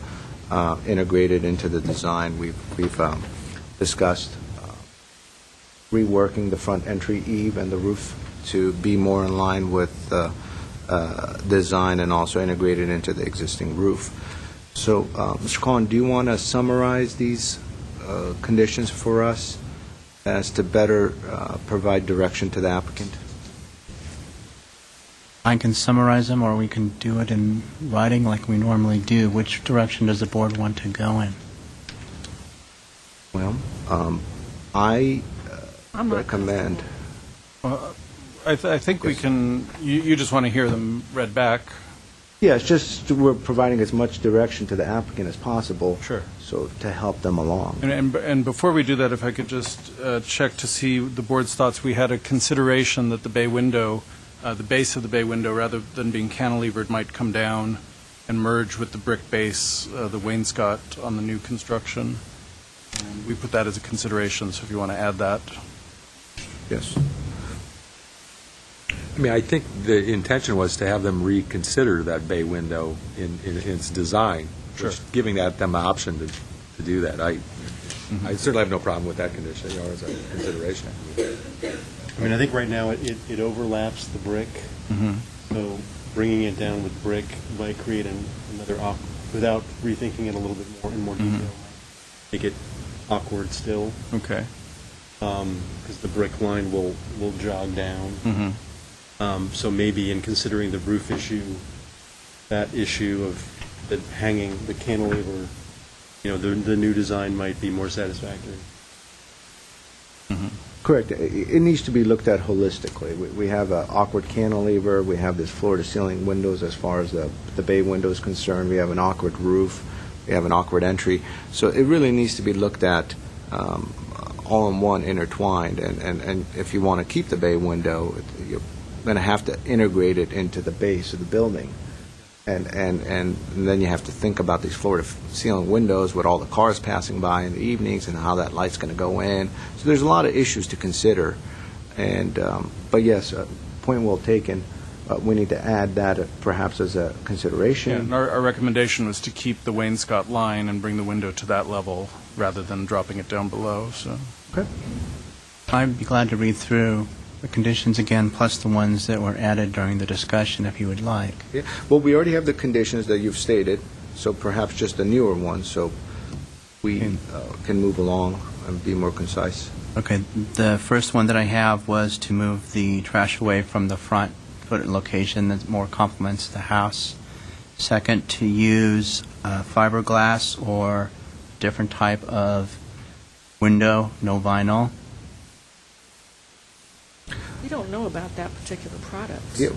integrated into the design. We've discussed reworking the front entry eave and the roof to be more in line with the design and also integrated into the existing roof. So, Mr. Collin, do you want to summarize these conditions for us as to better provide direction to the applicant? I can summarize them, or we can do it in writing like we normally do. Which direction does the board want to go in? Well, I I'm not recommend... I think we can, you just want to hear them read back. Yeah, it's just we're providing as much direction to the applicant as possible. Sure. So to help them along. And before we do that, if I could just check to see the board's thoughts, we had a consideration that the bay window, the base of the bay window, rather than being cantilevered, might come down and merge with the brick base, the wainscot on the new construction. And we put that as a consideration, so if you want to add that. Yes. I mean, I think the intention was to have them reconsider that bay window in its design, Sure. which giving them an option to do that. I certainly have no problem with that condition, as a consideration. I mean, I think right now it overlaps the brick, so bringing it down with brick might create another, without rethinking it a little bit more in more detail, make it awkward still, Okay. because the brick line will jog down. So maybe in considering the roof issue, that issue of the hanging, the cantilever, the new design might be more satisfactory. Correct. It needs to be looked at holistically. We have an awkward cantilever. We have this floor-to-ceiling windows as far as the bay window is concerned. We have an awkward roof. We have an awkward entry. So it really needs to be looked at all in one, intertwined. And if you want to keep the bay window, you're going to have to integrate it into the base of the building. And then you have to think about these floor-to-ceiling windows with all the cars passing by in the evenings and how that light's going to go in. So there's a lot of issues to consider. And but yes, point well taken. We need to add that perhaps as a consideration. Yeah, and our recommendation was to keep the wainscot line and bring the window to that level rather than dropping it down below. So. Okay. I'd be glad to read through the conditions again, plus the ones that were added during the discussion, if you would like. Yeah. Well, we already have the conditions that you've stated, so perhaps just a newer one, so we can move along and be more concise. Okay, the first one that I have was to move the trash away from the front, put it in a location that more complements the house. Second, to use fiberglass or different type of window, no vinyl. We don't know about that particular product. Yeah,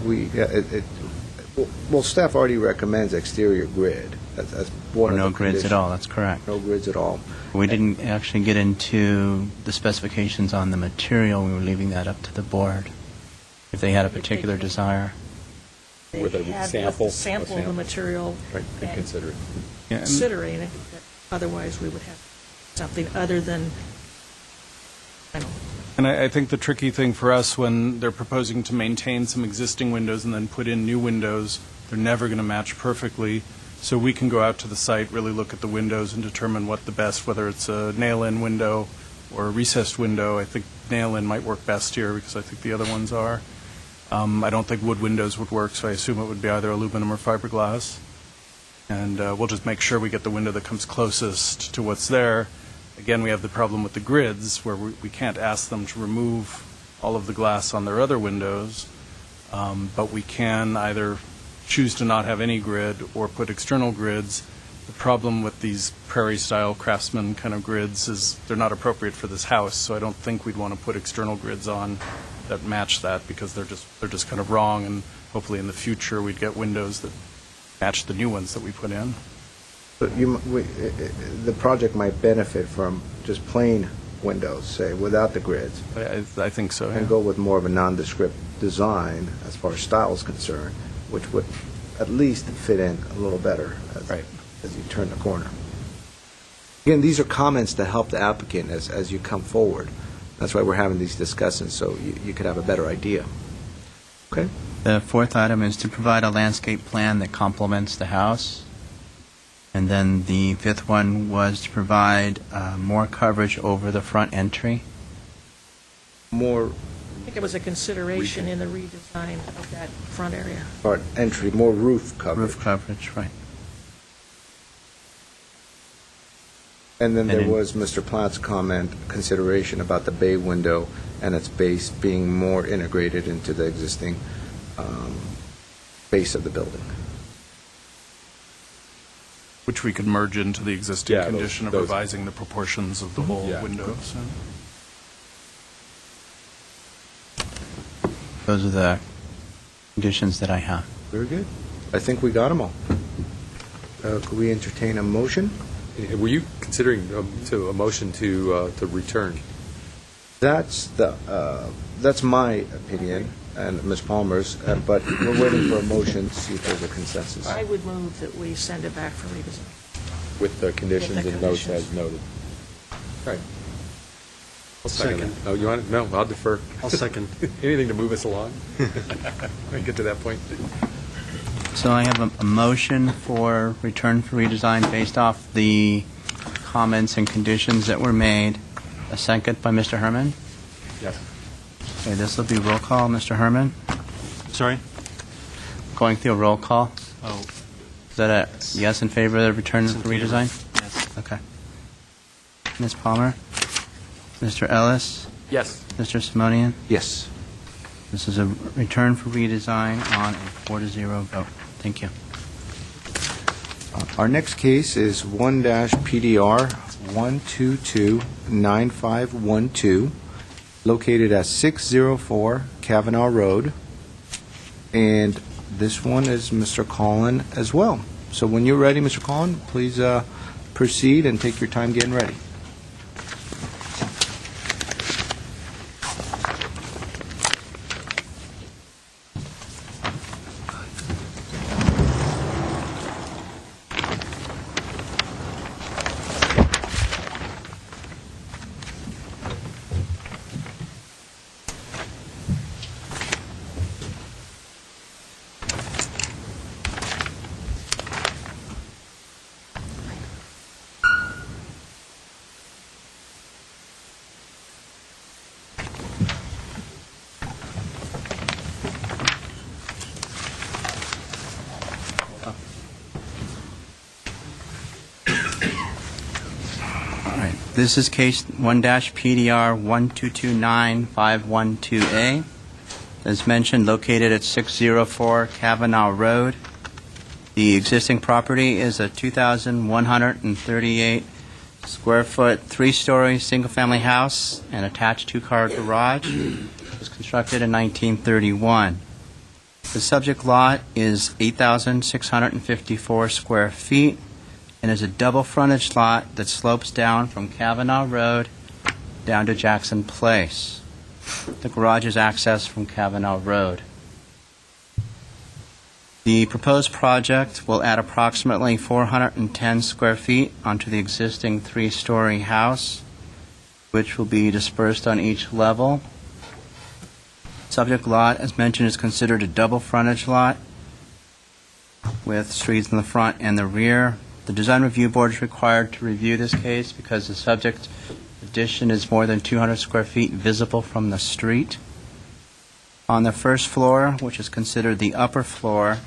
well, staff already recommends exterior grid. That's Or one of no the grids at conditions. all, that's correct. No grids at all. We didn't actually get into the specifications on the material. We were leaving that up to the board, if they had a particular desire. They With a had sample, the sample of the material Right, and and consider it. Yeah, and- considering it, that otherwise we would have something other than, I don't know. And I think the tricky thing for us, when they're proposing to maintain some existing windows and then put in new windows, they're never going to match perfectly. So we can go out to the site, really look at the windows and determine what the best, whether it's a nail-in window or a recessed window. I think nail-in might work best here because I think the other ones are. I don't think wood windows would work, so I assume it would be either aluminum or fiberglass. And we'll just make sure we get the window that comes closest to what's there. Again, we have the problem with the grids, where we can't ask them to remove all of the glass on their other windows, but we can either choose to not have any grid or put external grids. The problem with these prairie-style craftsman kind of grids is they're not appropriate for this house, so I don't think we'd want to put external grids on that match that, because they're just kind of wrong, and hopefully in the future we'd get windows that match the new ones that we put in. But the project might benefit from just plain windows, say, without the grids, I think so, yeah. and go with more of a nondescript design as far as style is concerned, which would at least fit in a little better as you turn the corner. Again, these are comments that help the applicant as you come forward. That's why we're having these discussions, so you could have a better idea. Okay? The fourth item is to provide a landscape plan that complements the house. And then the fifth one was to provide more coverage over the front entry. More I think it was a consideration in the redesign of that front area. front entry, more roof coverage. Roof coverage, right. And then And there in- was Mr. Platt's comment, consideration about the bay window and its base being more integrated into the existing base of the building. Which we could merge into the existing Yeah, condition of those- revising the proportions of the whole Yeah. window. So. Those are the conditions that I have. Very good. I think we got them all. Could we entertain a motion? Were you considering a motion to return? That's my opinion and Ms. Palmer's, but we're waiting for a motion to see if there's a consensus. I would move that we send it back for redesign. With the conditions With the and notes conditions. as noted. Right. I'll Second. that. No, you want it? No, I'll defer. I'll second. Anything to move us along? We get to that point. So I have a motion for return for redesign based off the comments and conditions that were made. A second by Mr. Herman. Yes. Okay, this will be roll call. Mr. Herman, Sorry? going through a roll call. Oh, Is that a yes in favor of the return Yes, in for favor. redesign? yes. Okay. Ms. Palmer? Mr. Ellis? Yes. Mr. Simonian? Yes. This is a return for redesign on a 4-0 vote. Thank you. Our next case is 1-PDR 1229512, located at 604 Kavanaugh Road. And this one is Mr. Collin as well. So when you're ready, Mr. Collin, please proceed and take your time getting ready. This is case 1-PDR 1229512A. As mentioned, located at 604 Kavanaugh Road. The existing property is a 2,138 square foot, 3-story, single-family house and attached 2-car garage. It was constructed in 1931. The subject lot is 8,654 square feet and is a double frontage lot that slopes down from Kavanaugh Road down to Jackson Place. The garage is accessed from Kavanaugh Road. The proposed project will add approximately 410 square feet onto the existing 3-story house, which will be dispersed on each level. Subject lot, as mentioned, is considered a double frontage lot with streets in the front and the rear. The Design Review Board is required to review this case because the subject addition is more than 200 square feet visible from the street. On the first floor, which is considered the upper floor,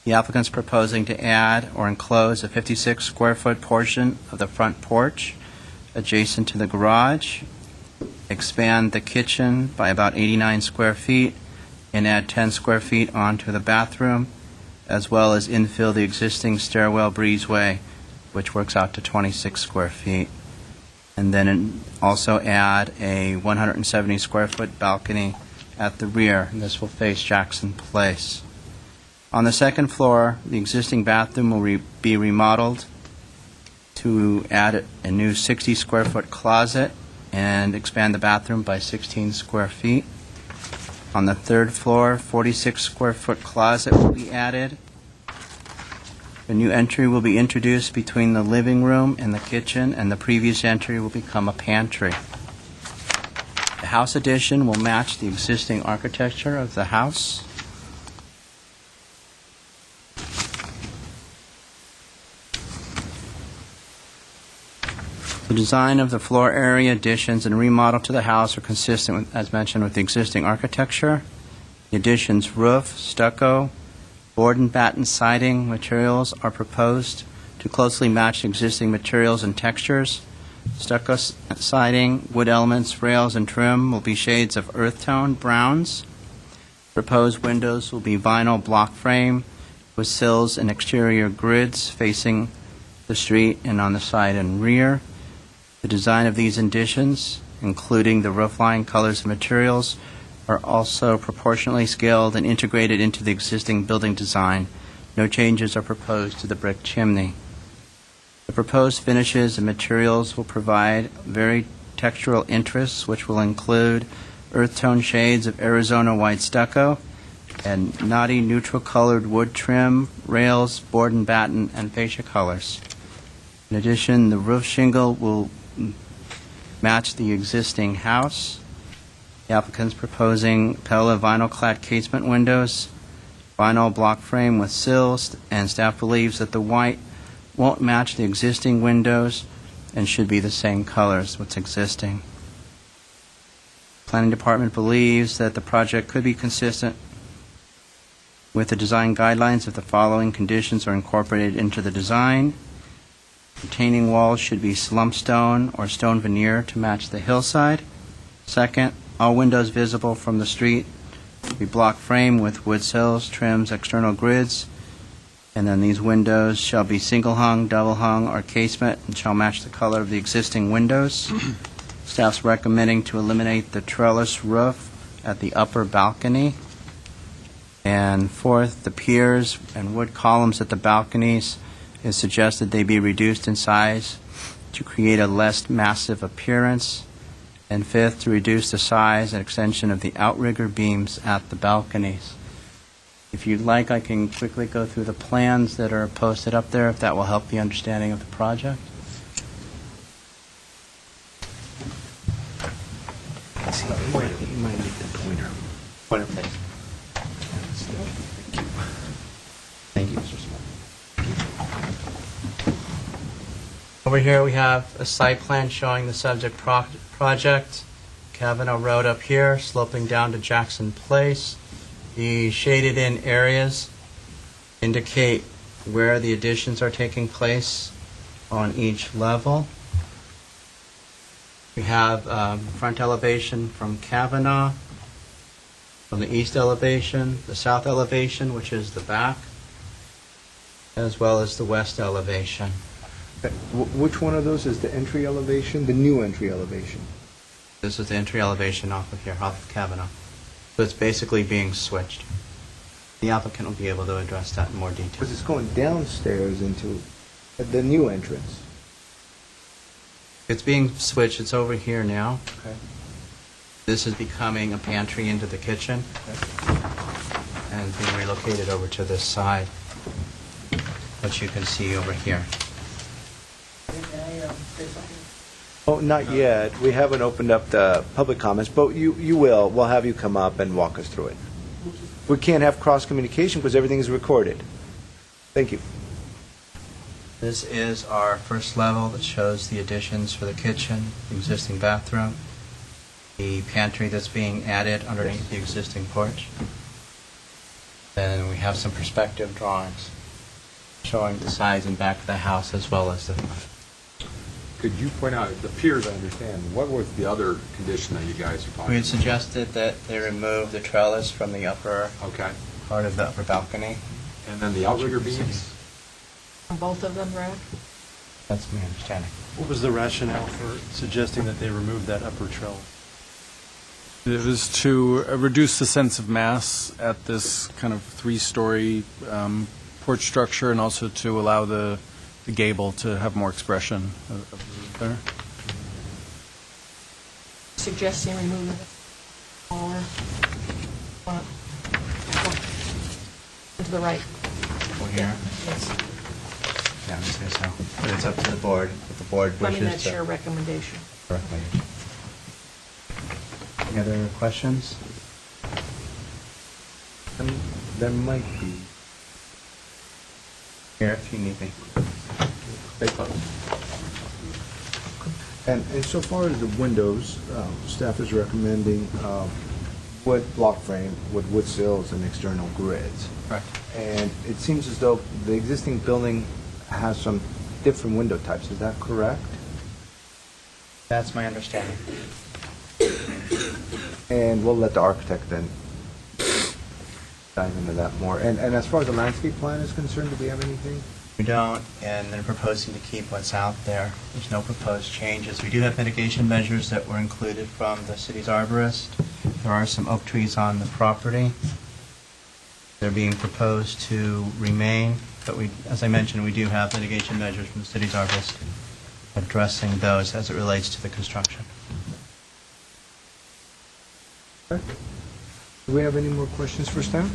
the applicant's proposing to add or enclose a 56 square foot portion of the front porch adjacent to the garage, expand the kitchen by about 89 square feet, and add 10 square feet onto the bathroom, as well as infill the existing stairwell breezeway, which works out to 26 square feet. And then also add a 170 square foot balcony at the rear, and this will face Jackson Place. On the second floor, the existing bathroom will be remodeled to add a new 60 square foot closet and expand the bathroom by 16 square feet. On the third floor, 46 square foot closet will be added. A new entry will be introduced between the living room and the kitchen, and the previous entry will become a pantry. The house addition will match the existing architecture of the house. The design of the floor area additions and remodel to the house are consistent with, as mentioned, with the existing architecture. The addition's roof, stucco, board and batten siding materials are proposed to closely match existing materials and textures. Stucco siding, wood elements, rails, and trim will be shades of earth tone browns. Proposed windows will be vinyl block frame with sills and exterior grids facing the street and on the side and rear. The design of these additions, including the roofline, colors, and materials, are also proportionally scaled and integrated into the existing building design. No changes are proposed to the brick chimney. The proposed finishes and materials will provide varied textural interests, which will include earth tone shades of Arizona white stucco and naughty neutral colored wood trim, rails, board and batten, and fascia colors. In addition, the roof shingle will match the existing house. The applicant's proposing Pella vinyl-clad casement windows, vinyl block frame with sills, and staff believes that the white won't match the existing windows and should be the same color as what's existing. Planning Department believes that the project could be consistent with the design guidelines if the following conditions are incorporated into the design. Retaining walls should be slump stone or stone veneer to match the hillside. Second, all windows visible from the street will be block frame with wood sills, trims, external grids, and then these windows shall be single hung, double hung, or casement and shall match the color of the existing windows. Staff's recommending to eliminate the trellis roof at the upper balcony. And fourth, the piers and wood columns at the balconies is suggested they be reduced in size to create a less massive appearance. And fifth, to reduce the size and extension of the outrigger beams at the balconies. If you'd like, I can quickly go through the plans that are posted up there, if that will help the understanding of the project. You might need the pointer. Pointer, please. Thank you, Mr. Smith. Over here we have a site plan showing the subject project. Kavanaugh Road up here, sloping down to Jackson Place. The shaded-in areas indicate where the additions are taking place on each level. We have front elevation from Kavanaugh, from the east elevation, the south elevation, which is the back, as well as the west elevation. Which one of those is the entry elevation, the new entry elevation? This is the entry elevation off of here, off of Kavanaugh. So it's basically being switched. The applicant will be able to address that in more detail. Because it's going downstairs into the new entrance. It's being switched. It's over here now. Okay. This is becoming a pantry into the kitchen and being relocated over to this side, which you can see over here. Oh, not yet. We haven't opened up the public comments, but you will. We'll have you come up and walk us through it. We can't have cross-communication because everything is recorded. Thank you. This is our first level that shows the additions for the kitchen, the existing bathroom, the pantry that's being added underneath the existing porch. Then we have some perspective drawings showing the sides and back of the house as well as the front. Could you point out, the piers, I understand, what was the other condition that you guys were talking about? We had suggested that they remove the trellis from the upper Okay. part of the upper balcony. And then the outrigger beams? On both of them, Brad? That's my understanding. What was the rationale for suggesting that they remove that upper trellis? It was to reduce the sense of mass at this kind of three-story porch structure, and also to allow the gable to have more expression of the roof there. Suggesting removing it or to the right. Over here. Yes. Yeah, I would say so. But it's up to the board, if the board I wishes mean, to... that's your recommendation. recommendation. Any other questions? There might be. Here, if you need me. And so far as the windows, staff is recommending wood block frame with wood sills and external grids. Correct. And it seems as though the existing building has some different window types. Is that correct? That's my understanding. And we'll let the architect then dive into that more. And as far as the landscape plan is concerned, do we have anything? We don't, and they're proposing to keep what's out there. There's no proposed changes. We do have mitigation measures that were included from the city's arborist. There are some oak trees on the property. They're being proposed to remain, but we, as I mentioned, we do have mitigation measures from the city's arborist addressing those as it relates to the construction. Okay. Do we have any more questions for staff?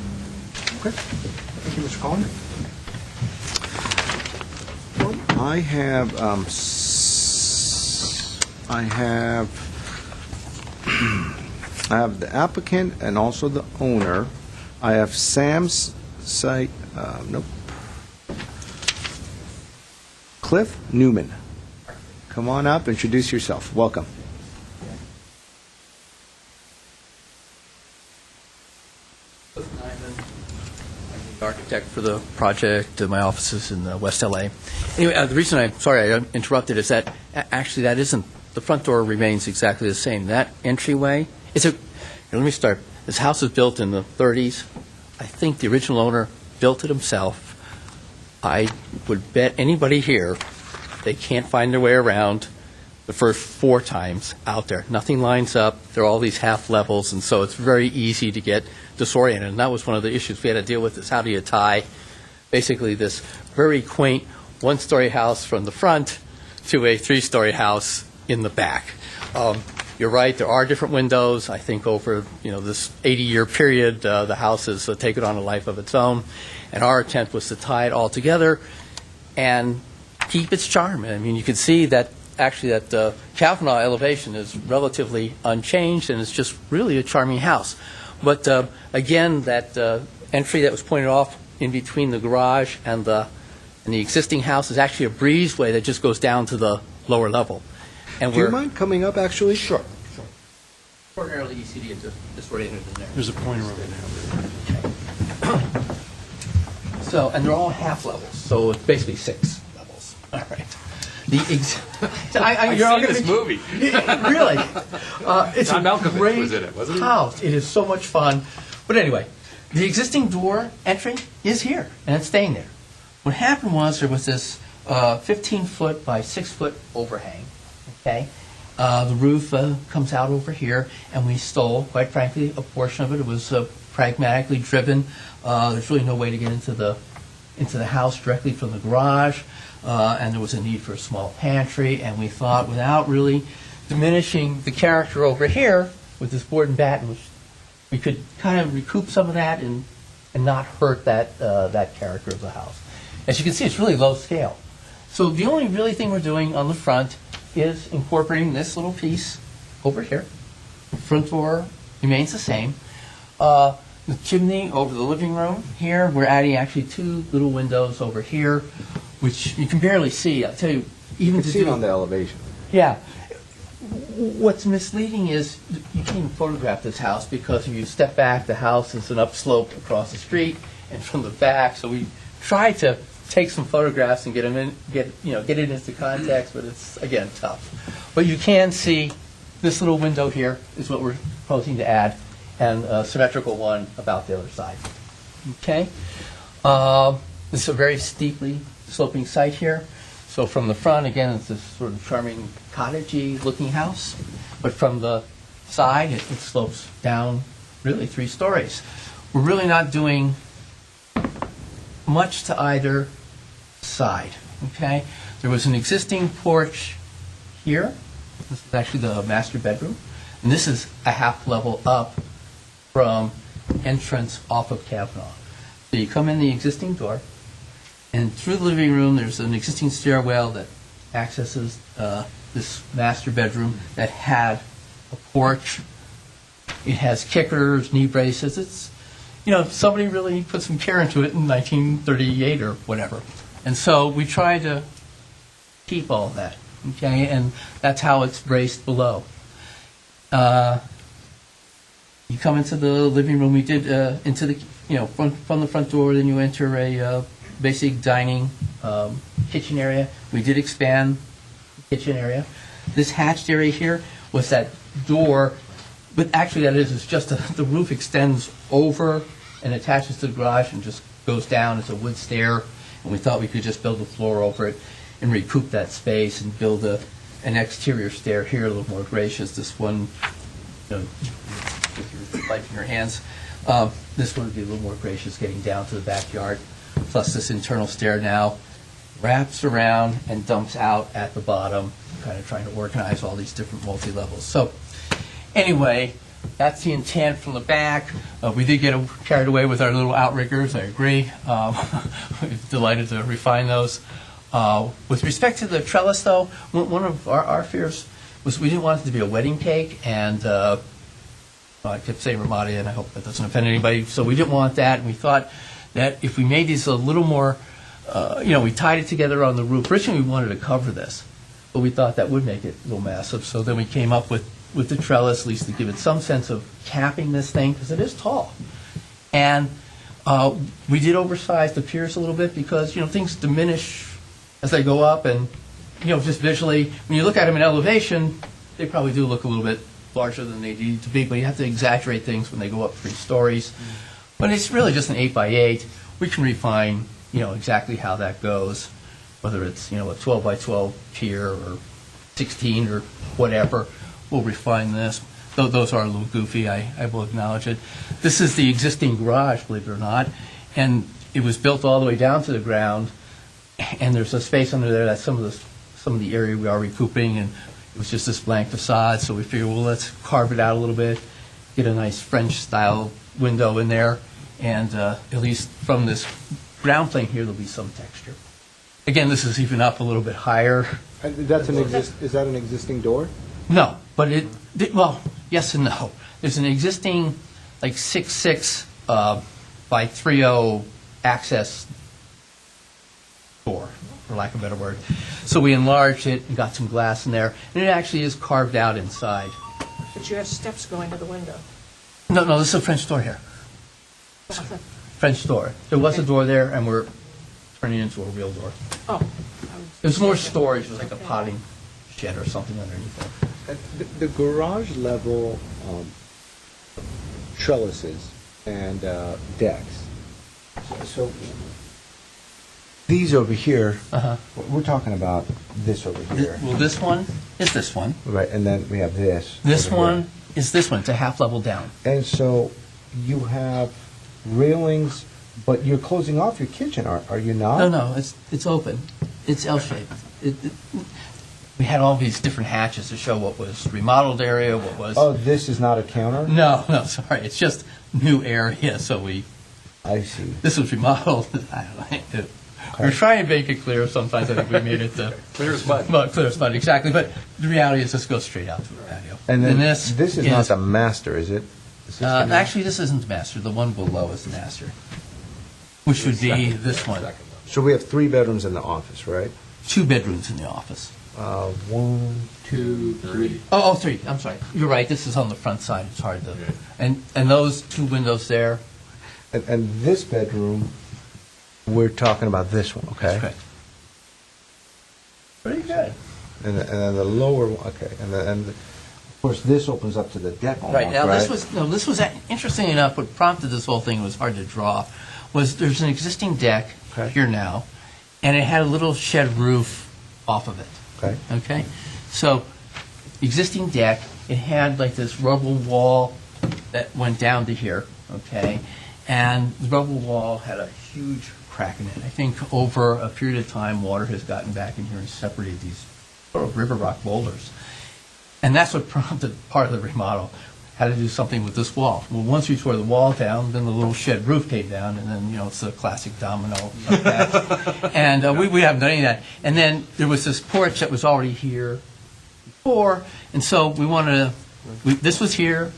Okay. Thank you, Mr. Collin. I have, I have the applicant and also the owner. I have Sam's site, nope. Cliff Newman. Come on up, introduce yourself. Welcome. Architect for the project. My office is in West LA. Anyway, the reason I'm sorry I interrupted is that actually that isn't, the front door remains exactly the same. That entryway, let me start. This house was built in the 30s. I think the original owner built it himself. I would bet anybody here they can't find their way around the first 4 times out there. Nothing lines up. There are all these half levels, and so it's very easy to get disoriented. And that was one of the issues we had to deal with, is how do you tie basically this very quaint one-story house from the front to a 3-story house in the back. You're right, there are different windows. I think over this 80-year period, the house has taken on a life of its own, and our attempt was to tie it all together and keep its charm. I mean, you can see that actually that Kavanaugh elevation is relatively unchanged, and it's just really a charming house. But again, that entry that was pointed off in between the garage and the existing house is actually a breezeway that just goes down to the lower level. And Do you mind coming up, actually? Sure. Ordinarily easy to get disoriented in there. There's a pointer over there. So, and they're all half levels, so it's basically 6 levels. All right. I've seen this movie. Really? It's John a Malkovich great was in it, wasn't he? house. It is so much fun. But anyway, the existing door entry is here, and it's staying there. What happened was there was this 15-foot by 6-foot overhang. Okay, the roof comes out over here, and we stole, quite frankly, a portion of it. It was pragmatically driven. There's really no way to get into the house directly from the garage. And there was a need for a small pantry, and we thought, without really diminishing the character over here with this board and batten, we could kind of recoup some of that and not hurt that character of the house. As you can see, it's really low scale. So the only really thing we're doing on the front is incorporating this little piece over here. The front door remains the same. The chimney over the living room here, we're adding actually 2 little windows over here, which you can barely see. I'll tell you, even You can see it on the elevation. Yeah. What's misleading is you can't even photograph this house because if you step back, the house is an upslope across the street and from the back. So we tried to take some photographs and get it into context, but it's again tough. But you can see this little window here is what we're proposing to add, and a symmetrical one about the other side. Okay. This is a very steeply sloping site here. So from the front, again, it's this sort of charming cottagey looking house. But from the side, it slopes down really 3 stories. We're really not doing much to either side. Okay? There was an existing porch here. This is actually the master bedroom. And this is a half level up from entrance off of Kavanaugh. So you come in the existing door, And through the living room, there's an existing stairwell that accesses this master bedroom that had a porch. It has kickers, knee braces. It's, somebody really put some care into it in 1938 or whatever. And so we try to keep all of that, okay? And that's how it's braced below. You come into the living room. We did into the from the front door. Then you enter a basic dining kitchen area. We did expand the kitchen area. This hatched area here was that door, but actually it's just the roof extends over and attaches to the garage and just goes down. It's a wood stair, and we thought we could just build a floor over it and recoup that space and build an exterior stair here, a little more gracious. This one, with your life in your hands. This one would be a little more gracious getting down to the backyard. Plus this internal stair now wraps around and dumps out at the bottom, kind of trying to organize all these different multi-levels. So anyway, that's the intent from the back. We did get carried away with our little outriggers, I agree. We're delighted to refine those. With respect to the trellis, though, one of our fears was we didn't want it to be a wedding cake, and I kept saying Ramadi, and I hope that doesn't offend anybody. So we didn't want that, and we thought that if we made these a little more, we tied it together on the roof. Originally, we wanted to cover this, but we thought that would make it a little massive. So then we came up with the trellis, at least to give it some sense of capping this thing, because it is tall. And we did oversize the piers a little bit because, things diminish as they go up, and, just visually, when you look at them in elevation, they probably do look a little bit larger than they need to be, but you have to exaggerate things when they go up 3 stories. But it's really just an 8x8. We can refine, exactly how that goes, whether it's, a 12x12 pier or 16 or whatever. We'll refine this. Those are a little goofy, I will acknowledge it. This is the existing garage, believe it or not, and it was built all the way down to the ground, and there's a space under there that's some of the area we are recouping, and it was just this blank facade, so we figured, well, let's carve it out a little bit, get a nice French-style window in there, and at least from this ground plane here, there'll be some texture. Again, this is even up a little bit higher. Is that an existing door? No, but well, yes and no. There's an existing, 6'6" by 3'0" access door, for lack of a better word. So we enlarged it and got some glass in there, and it actually is carved out inside. But you have steps going to the window. No, this is a French door here. French door. There was a door there, and we're turning it into a real door. Oh. There's more storage. It was like a potting shed or something underneath there. The garage level trellises and decks. So these over here, we're talking about this over here. Well, this one is this one. Right, and then we have this. This over one here. is this one. It's a half level down. And so you have railings, but you're closing off your kitchen, are you not? No, it's open. It's L-shaped. We had all these different hatches to show what was remodeled area, what was... Oh, this is not a counter? No, sorry. It's just new area, so I see. This was remodeled. I don't know. We're trying to make it clear. Sometimes I think we made it... Clear as mud. Clear as mud, exactly. But the reality is this goes straight out to the patio. And then this is not the master, is it? Actually, this isn't the master. The one below is the master, which would be this one. So we have 3 bedrooms in the office, right? 2 bedrooms in the office. 1, 2, 3. Oh, 3. I'm sorry. You're right. This is on the front side. It's hard to... And those 2 windows there. And this bedroom, we're talking about this one, okay? That's correct. Pretty good. And then the lower one, okay. And of course, this opens up to the deck almost, Right. Now, this was interesting enough, what prompted this whole thing was hard to draw, was there's an existing deck here now, and it had a little shed roof off of it. Okay. Okay? So, existing deck, it had like this rubble wall that went down to here, okay? And the rubble wall had a huge crack in it. I think over a period of time, water has gotten back in here and separated these sort of river rock boulders. And that's what prompted part of the remodel. had to do something with this wall. Well, once we tore the wall down, then the little shed roof came down, and then, it's a classic domino effect. And we haven't done any of that. And then there was this porch that was already here before, and so we wanted to, this was here.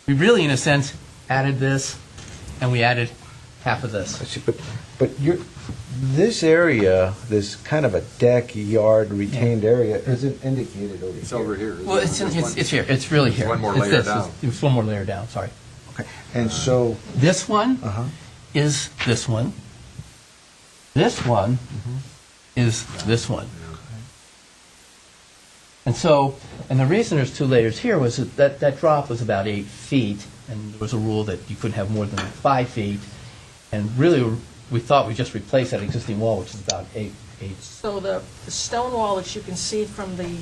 We really, in a sense, added this, and we added half of this. I see, but this area, this kind of a deck, yard, retained area, isn't indicated over here. It's over here. Well, it's here. It's really here. One more It's layer this. down. It's one more layer down, sorry. Okay, and so, This one uh-huh. is this one. This one is this one. And so, and the reason there's two layers here was that drop was about 8 feet, and there was a rule that you couldn't have more than 5 feet. And really, we thought we'd just replace that existing wall, which is about 8 feet. So the stone wall that you can see from the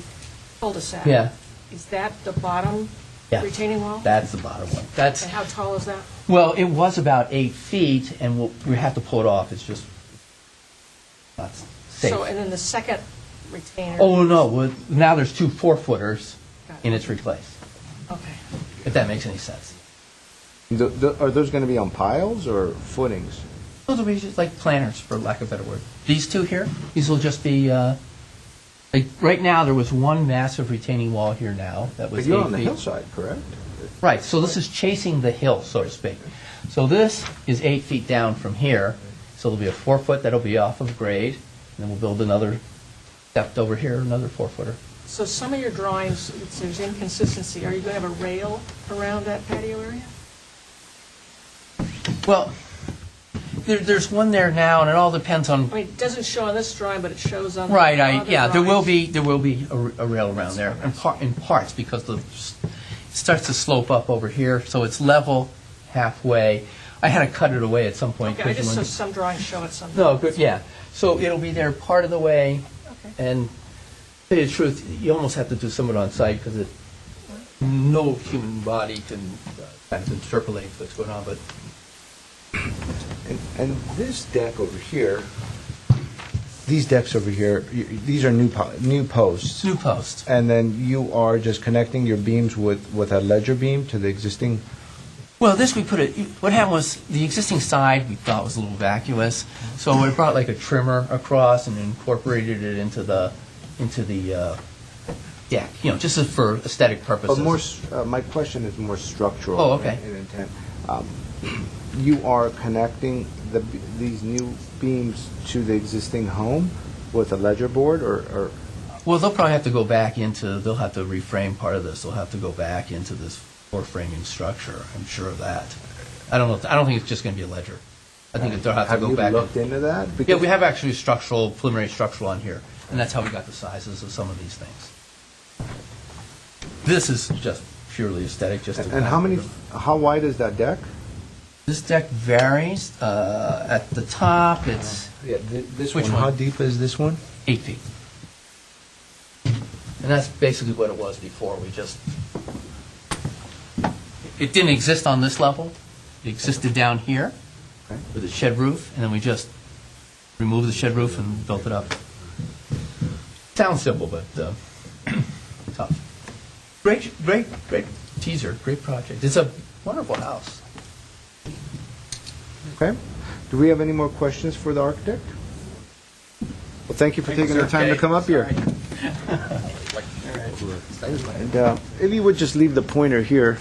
cul-de-sac. Yeah. Is that the bottom Yeah. retaining wall? That's the bottom one. And how tall is that? Well, it was about 8 feet, and we have to pull it off. It's just not safe. So, and then the second retainer? Oh, no, well, now there's 2 4-footers in its replace, Okay. if that makes any sense. Are those going to be on piles or footings? Those will be just like planters, for lack of a better word. These two here, these will just be, like, right now, there was one massive retaining wall here now that was 8 But feet. you're on the hillside, correct? Right, so this is chasing the hill, so to speak. So this is 8 feet down from here, so there'll be a 4-foot that'll be off of grade, and then we'll build another step over here, another 4-footer. So some of your drawings, there's inconsistency. Are you going to have a rail around that patio area? Well, there's one there now, and it all depends on. I mean, it doesn't show on this drawing, but it shows on Right, the other yeah, there will drawings. be a rail around there, in parts, because it starts to slope up over here, so it's level halfway. I had to cut it away at some point. Okay, I 'cause just when- saw some drawings show it some. No, good, yeah. So it'll be there part of the way, Okay. and to tell you the truth, you almost have to do some of it on site, because no human body can kind of interpolate what's going on, but And this deck over here, these decks over here, these are new posts. new posts. And then you are just connecting your beams with a ledger beam to the existing? Well, this we put it, what happened was, the existing side we thought was a little vacuous, so we brought like a trimmer across and incorporated it into the deck, just for aesthetic purposes. But more, my question is more structural. Oh, okay. In intent. You are connecting these new beams to the existing home with a ledger board, or? Well, they'll probably have to go back they'll have to reframe part of this, they'll have to go back into this floor framing structure, I'm sure of that. I don't think it's just going to be a ledger. I think they'll have to go back. Have you looked into that? Yeah, Because- we have actually preliminary structural on here, and that's how we got the sizes of some of these things. This is just purely aesthetic, just to. And how wide is that deck? This deck varies. At the top, it's Yeah, this Which one, one? how deep is this one? 8 feet. And that's basically what it was before. It didn't exist on this level. It existed down here Okay. with a shed roof, and then we just removed the shed roof and built it up. Sounds simple, but tough. Great teaser, great project. It's a wonderful house. Okay. Do we have any more questions for the architect? Well, thank you for taking the time to come up here. And if you would just leave the pointer here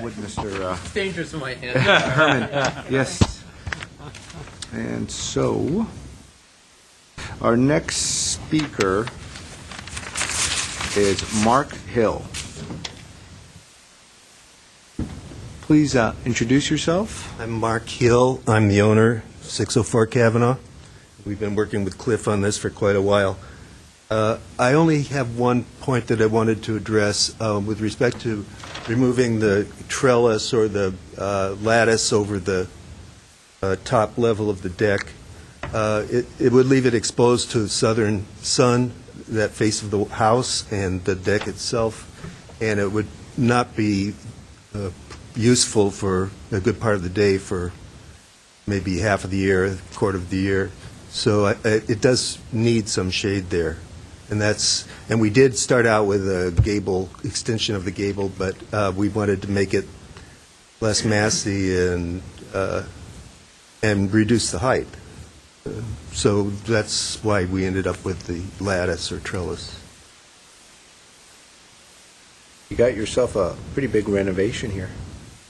with Mr. It's dangerous in my hand. Herman. Yes. And so, our next speaker is Mark Hill. Please introduce yourself. I'm Mark Hill. I'm the owner, 604 Kavanaugh. We've been working with Cliff on this for quite a while. I only have one point that I wanted to address with respect to removing the trellis or the lattice over the top level of the deck. It would leave it exposed to southern sun, that face of the house and the deck itself, and it would not be useful for a good part of the day for maybe half of the year, a quarter of the year. So it does need some shade there. And we did start out with a gable, extension of the gable, but we wanted to make it less massy and reduce the height. So that's why we ended up with the lattice or trellis. You got yourself a pretty big renovation here.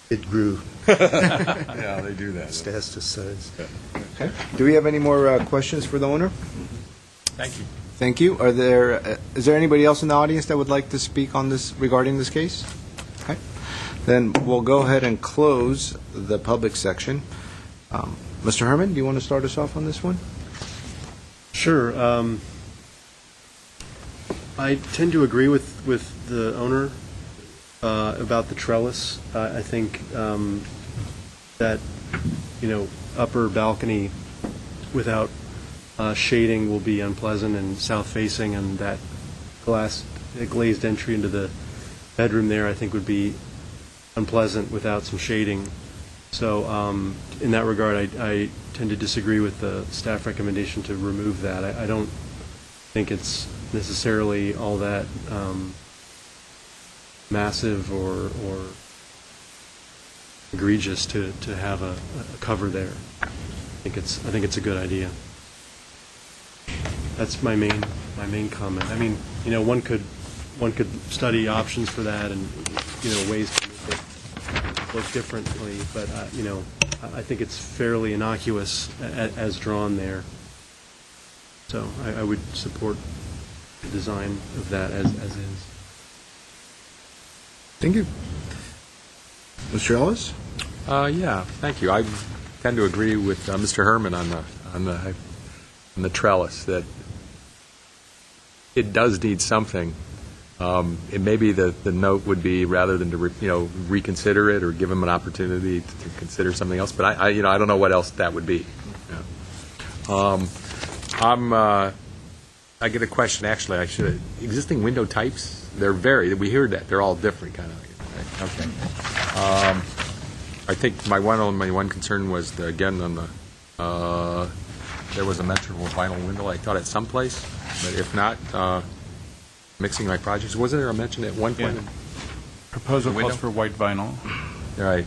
It grew. Yeah, they do that. Fast to size. Okay. Do we have any more questions for the owner? Thank you. Thank you. Is there anybody else in the audience that would like to speak on this, regarding this case? Okay. Then we'll go ahead and close the public section. Mr. Herman, do you want to start us off on this one? Sure. I tend to agree with the owner about the trellis. I think that, upper balcony without shading will be unpleasant and south-facing, and that glazed entry into the bedroom there, I think, would be unpleasant without some shading. So in that regard, I tend to disagree with the staff recommendation to remove that. I don't think it's necessarily all that massive or egregious to have a cover there. I think it's a good idea. That's my main comment. I mean, one could study options for that and ways to make it look differently, but I think it's fairly innocuous as drawn there. So I would support the design of that as is. Thank you. Mr. Ellis? Yeah, thank you. I tend to agree with Mr. Herman on the trellis, that it does need something. It maybe the note would be, rather than to reconsider it or give him an opportunity to consider something else. But I don't know what else that would be. I get a question, actually. Existing window types, we heard that they're all different, kind of. Right? Okay. I think my one concern was there was a mention of a vinyl window. I thought at some place, but if not, mixing my projects. Wasn't there a mention at one point? Yeah. Proposal calls for white vinyl. Right.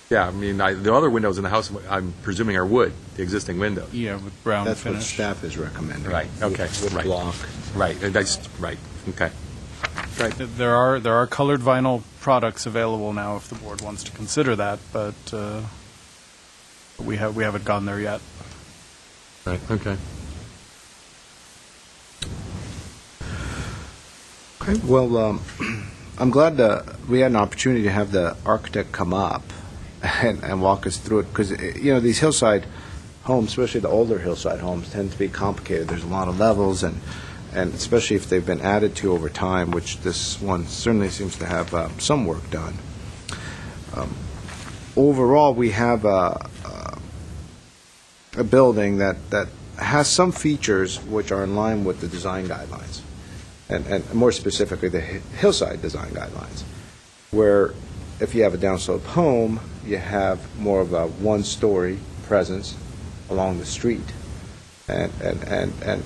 Yeah, I mean, the other windows in the house, I'm presuming, are wood, the existing windows. Yeah, with brown That's finish. what staff is recommending. Right, okay. Wood Right. block. Right, right, okay. Right. There are colored vinyl products available now if the board wants to consider that, but we haven't gone there yet. Right, okay. Okay, well, I'm glad that we had an opportunity to have the architect come up and walk us through it, because, these hillside homes, especially the older hillside homes, tend to be complicated. There's a lot of levels, and especially if they've been added to over time, which this one certainly seems to have some work done. Overall, we have a building that has some features which are in line with the design guidelines, and more specifically the hillside design guidelines, where if you have a downslope home, you have more of a one-story presence along the street. And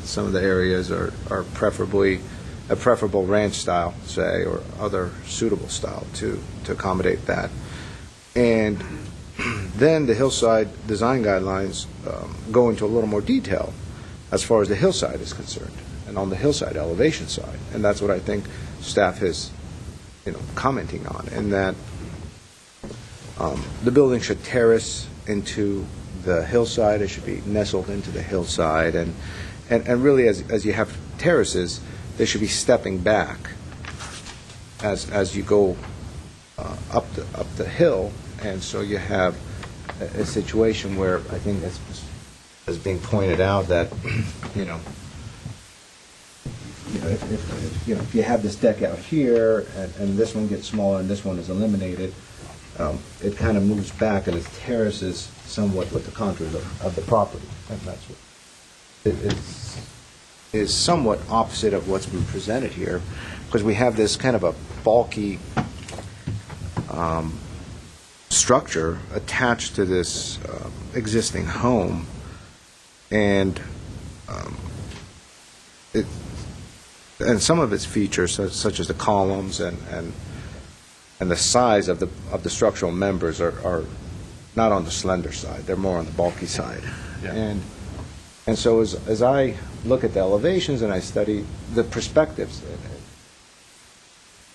some of the areas are preferably a preferable ranch style, say, or other suitable style to accommodate that. And then the hillside design guidelines go into a little more detail as far as the hillside is concerned, and on the hillside elevation side. And that's what I think staff is, commenting on, in that the building should terrace into the hillside. It should be nestled into the hillside, and really, as you have terraces, they should be stepping back as you go up the hill, and so you have a situation where I think as being pointed out that if you have this deck out here and this one gets smaller and this one is eliminated, it kind of moves back and it terraces somewhat with the contours of the property, and that's what it is somewhat opposite of what's been presented here, because we have this kind of a bulky structure attached to this existing home, and and some of its features, such as the columns and the size of the structural members are not on the slender side. They're more on the bulky side. Yeah. And so as I look at the elevations and I study the perspectives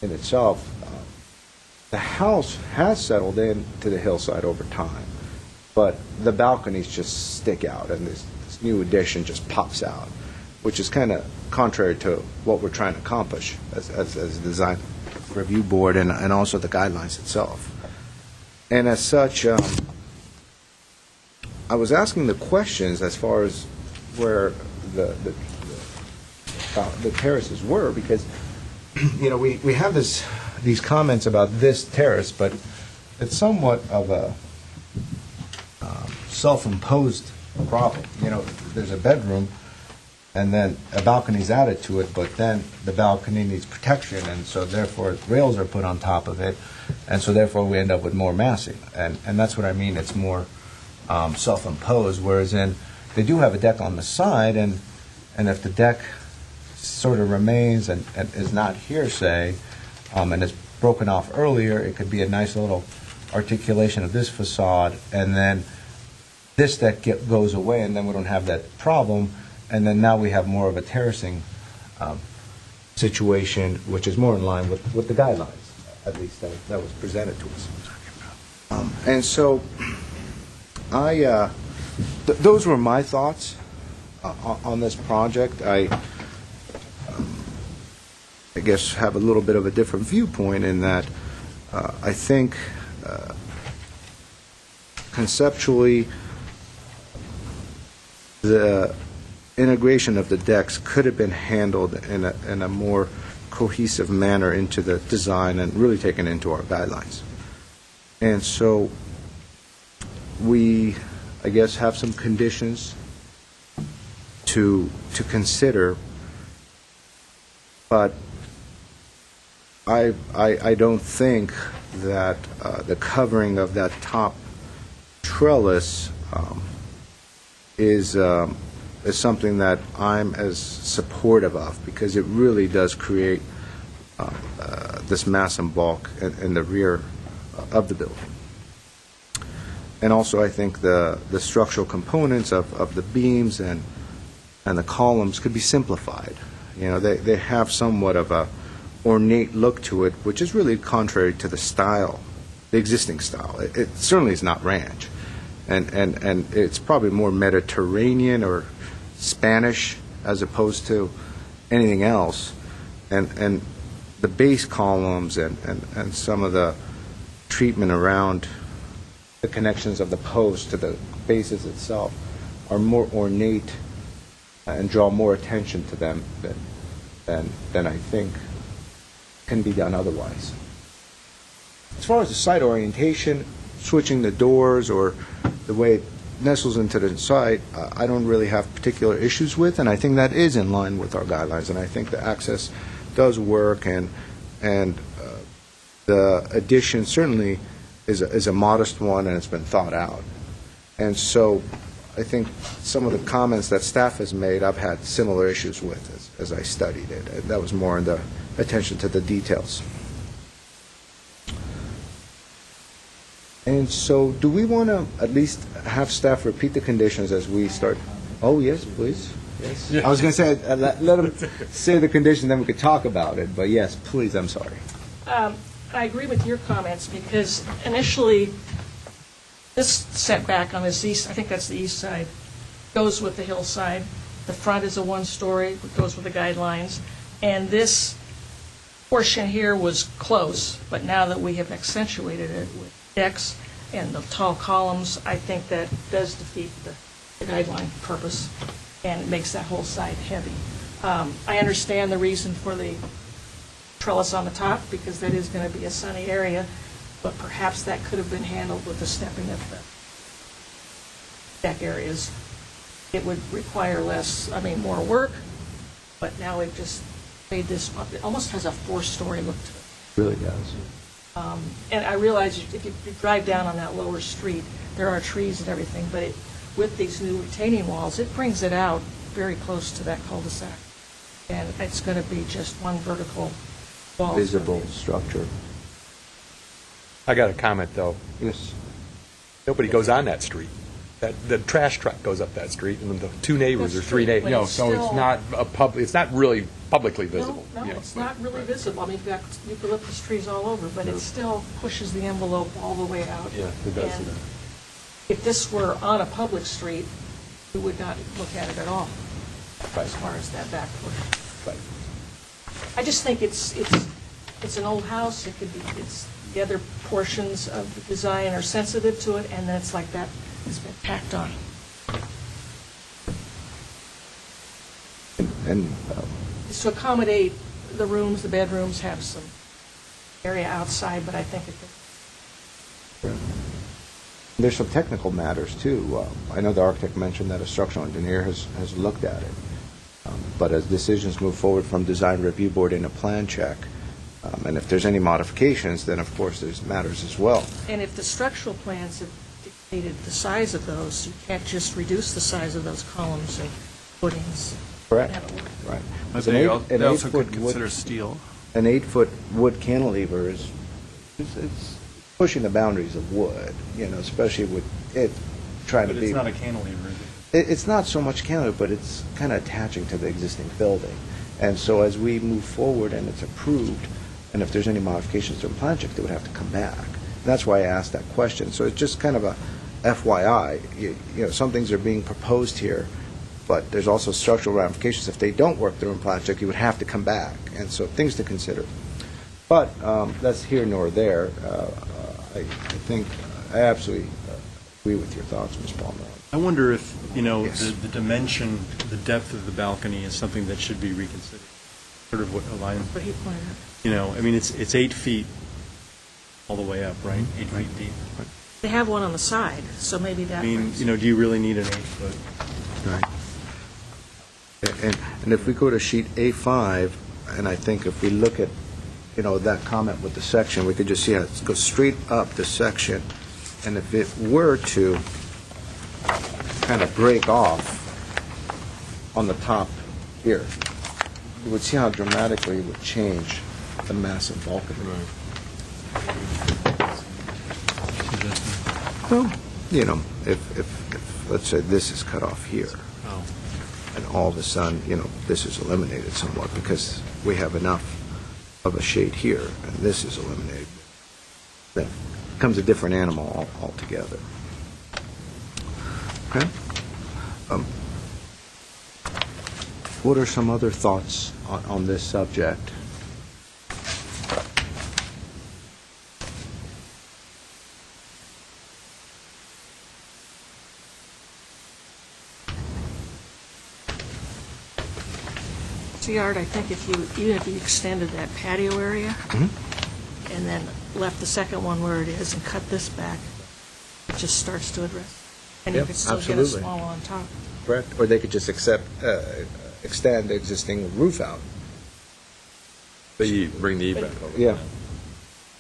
in itself, the house has settled into the hillside over time, but the balconies just stick out, and this new addition just pops out, which is kind of contrary to what we're trying to accomplish as a design review board and also the guidelines itself. And as such, I was asking the questions as far as where the terraces were, because we have these comments about this terrace, but it's somewhat of a self-imposed problem. There's a bedroom, and then a balcony's added to it, but then the balcony needs protection, and so therefore rails are put on top of it, and so therefore we end up with more massing. And that's what I mean, it's more self-imposed, whereas they do have a deck on the side, and if the deck sort of remains and is not hearsay, and is broken off earlier, it could be a nice little articulation of this facade, and then this deck goes away, and then we don't have that problem, and then now we have more of a terracing situation, which is more in line with the guidelines, at least that was presented to us. And so those were my thoughts on this project. I guess have a little bit of a different viewpoint in that I think conceptually the integration of the decks could have been handled in a more cohesive manner into the design and really taken into our guidelines. And so we, I guess, have some conditions to consider, but I don't think that the covering of that top trellis is something that I'm as supportive of, because it really does create this mass and bulk in the rear of the building. And also I think the structural components of the beams and the columns could be simplified. They have somewhat of a ornate look to it, which is really contrary to the style, the existing style. It certainly is not ranch. And it's probably more Mediterranean or Spanish as opposed to anything else. And the base columns and some of the treatment around the connections of the post to the bases itself are more ornate and draw more attention to them than I think can be done otherwise. As far as the site orientation, switching the doors or the way it nestles into the site, I don't really have particular issues with, and I think that is in line with our guidelines, and I think the access does work, and the addition certainly is a modest one, and it's been thought out. And so I think some of the comments that staff has made, I've had similar issues with as I studied it. And that was more in the attention to the details. And so do we want to at least have staff repeat the conditions as we start? Oh, yes, please. Yes. I was going to say, let them say the condition, then we could talk about it. But yes, please, I'm sorry. I agree with your comments, because initially, this setback on this east, I think that's the east side, goes with the hillside. The front is a one-story, it goes with the guidelines. And this portion here was close, but now that we have accentuated it with decks and the tall columns, I think that does defeat the guideline purpose, and it makes that whole side heavy. I understand the reason for the trellis on the top, because that is going to be a sunny area, but perhaps that could have been handled with the stepping of the deck areas. It would require more work, but now we've just made this, it almost has a four-story look to it. Really does. And I realize if you drive down on that lower street, there are trees and everything, but with these new retaining walls, it brings it out very close to that cul-de-sac. and it's going to be just one vertical wall. Visible structure. I got a comment, though. Yes. Nobody goes on that street. The trash truck goes up that street, and the two neighbors That's or three true, neighbors, but it's so it's still- not a public, it's not really publicly visible. No, you know. it's not really visible. I mean, you've got eucalyptus trees all over, but it still pushes the envelope all the way out. Yeah, it does. And if this were on a public street, we would not look at it at all, as far as that back portion. Right. I just think it's an old house. It could be, the other portions of the design are sensitive to it, and then it's like that, it's been tacked on. And It's to accommodate the rooms, the bedrooms have some area outside, but I think there's some technical matters, too. I know the architect mentioned that a structural engineer has looked at it. But as decisions move forward from design review board in a plan check, and if there's any modifications, then of course there's matters as well. And if the structural plans have dictated the size of those, you can't just reduce the size of those columns and footings. Correct. Have it work. Right. But An they eight- al- an they also 8-foot could consider wood- steel. An 8-foot wood cantilever is it's pushing the boundaries of wood, especially with it trying But to it's be. not a cantilever, is it? It's not so much cantilever, but it's kind of attaching to the existing building. And so as we move forward and it's approved, and if there's any modifications to the plan check, they would have to come back. And that's why I asked that question. So it's just kind of a FYI. Some things are being proposed here, but there's also structural ramifications. If they don't work through a plan check, you would have to come back. And so things to consider. But that's here nor there. I think I absolutely agree with your thoughts, Ms. Palmer. I wonder if, Yes. the dimension, the depth of the balcony is something that should be reconsidered. Sort of what Elian, But he pointed out. I mean, it's 8 feet all the way up, right? 8 feet deep. They have one on the side, so maybe that I mean, brings- do you really need an 8-foot? Right. And if we go to sheet A5, and I think if we look at, that comment with the section, we could just see how it goes straight up the section. And if it were to kind of break off on the top here, you would see how dramatically it would change the massive balcony. Well, if let's say this is cut off here, and all of a sudden, this is eliminated somewhat because we have enough of a shade here, and this is eliminated, then it becomes a different animal altogether. Okay? What are some other thoughts on this subject? Art, I think even if you extended that patio area and then left the second one where it is and cut this back, it just starts to address. And you Yep, could still absolutely. get a small on top. Correct. Or they could just extend the existing roof out. Bring the E back over. Yeah.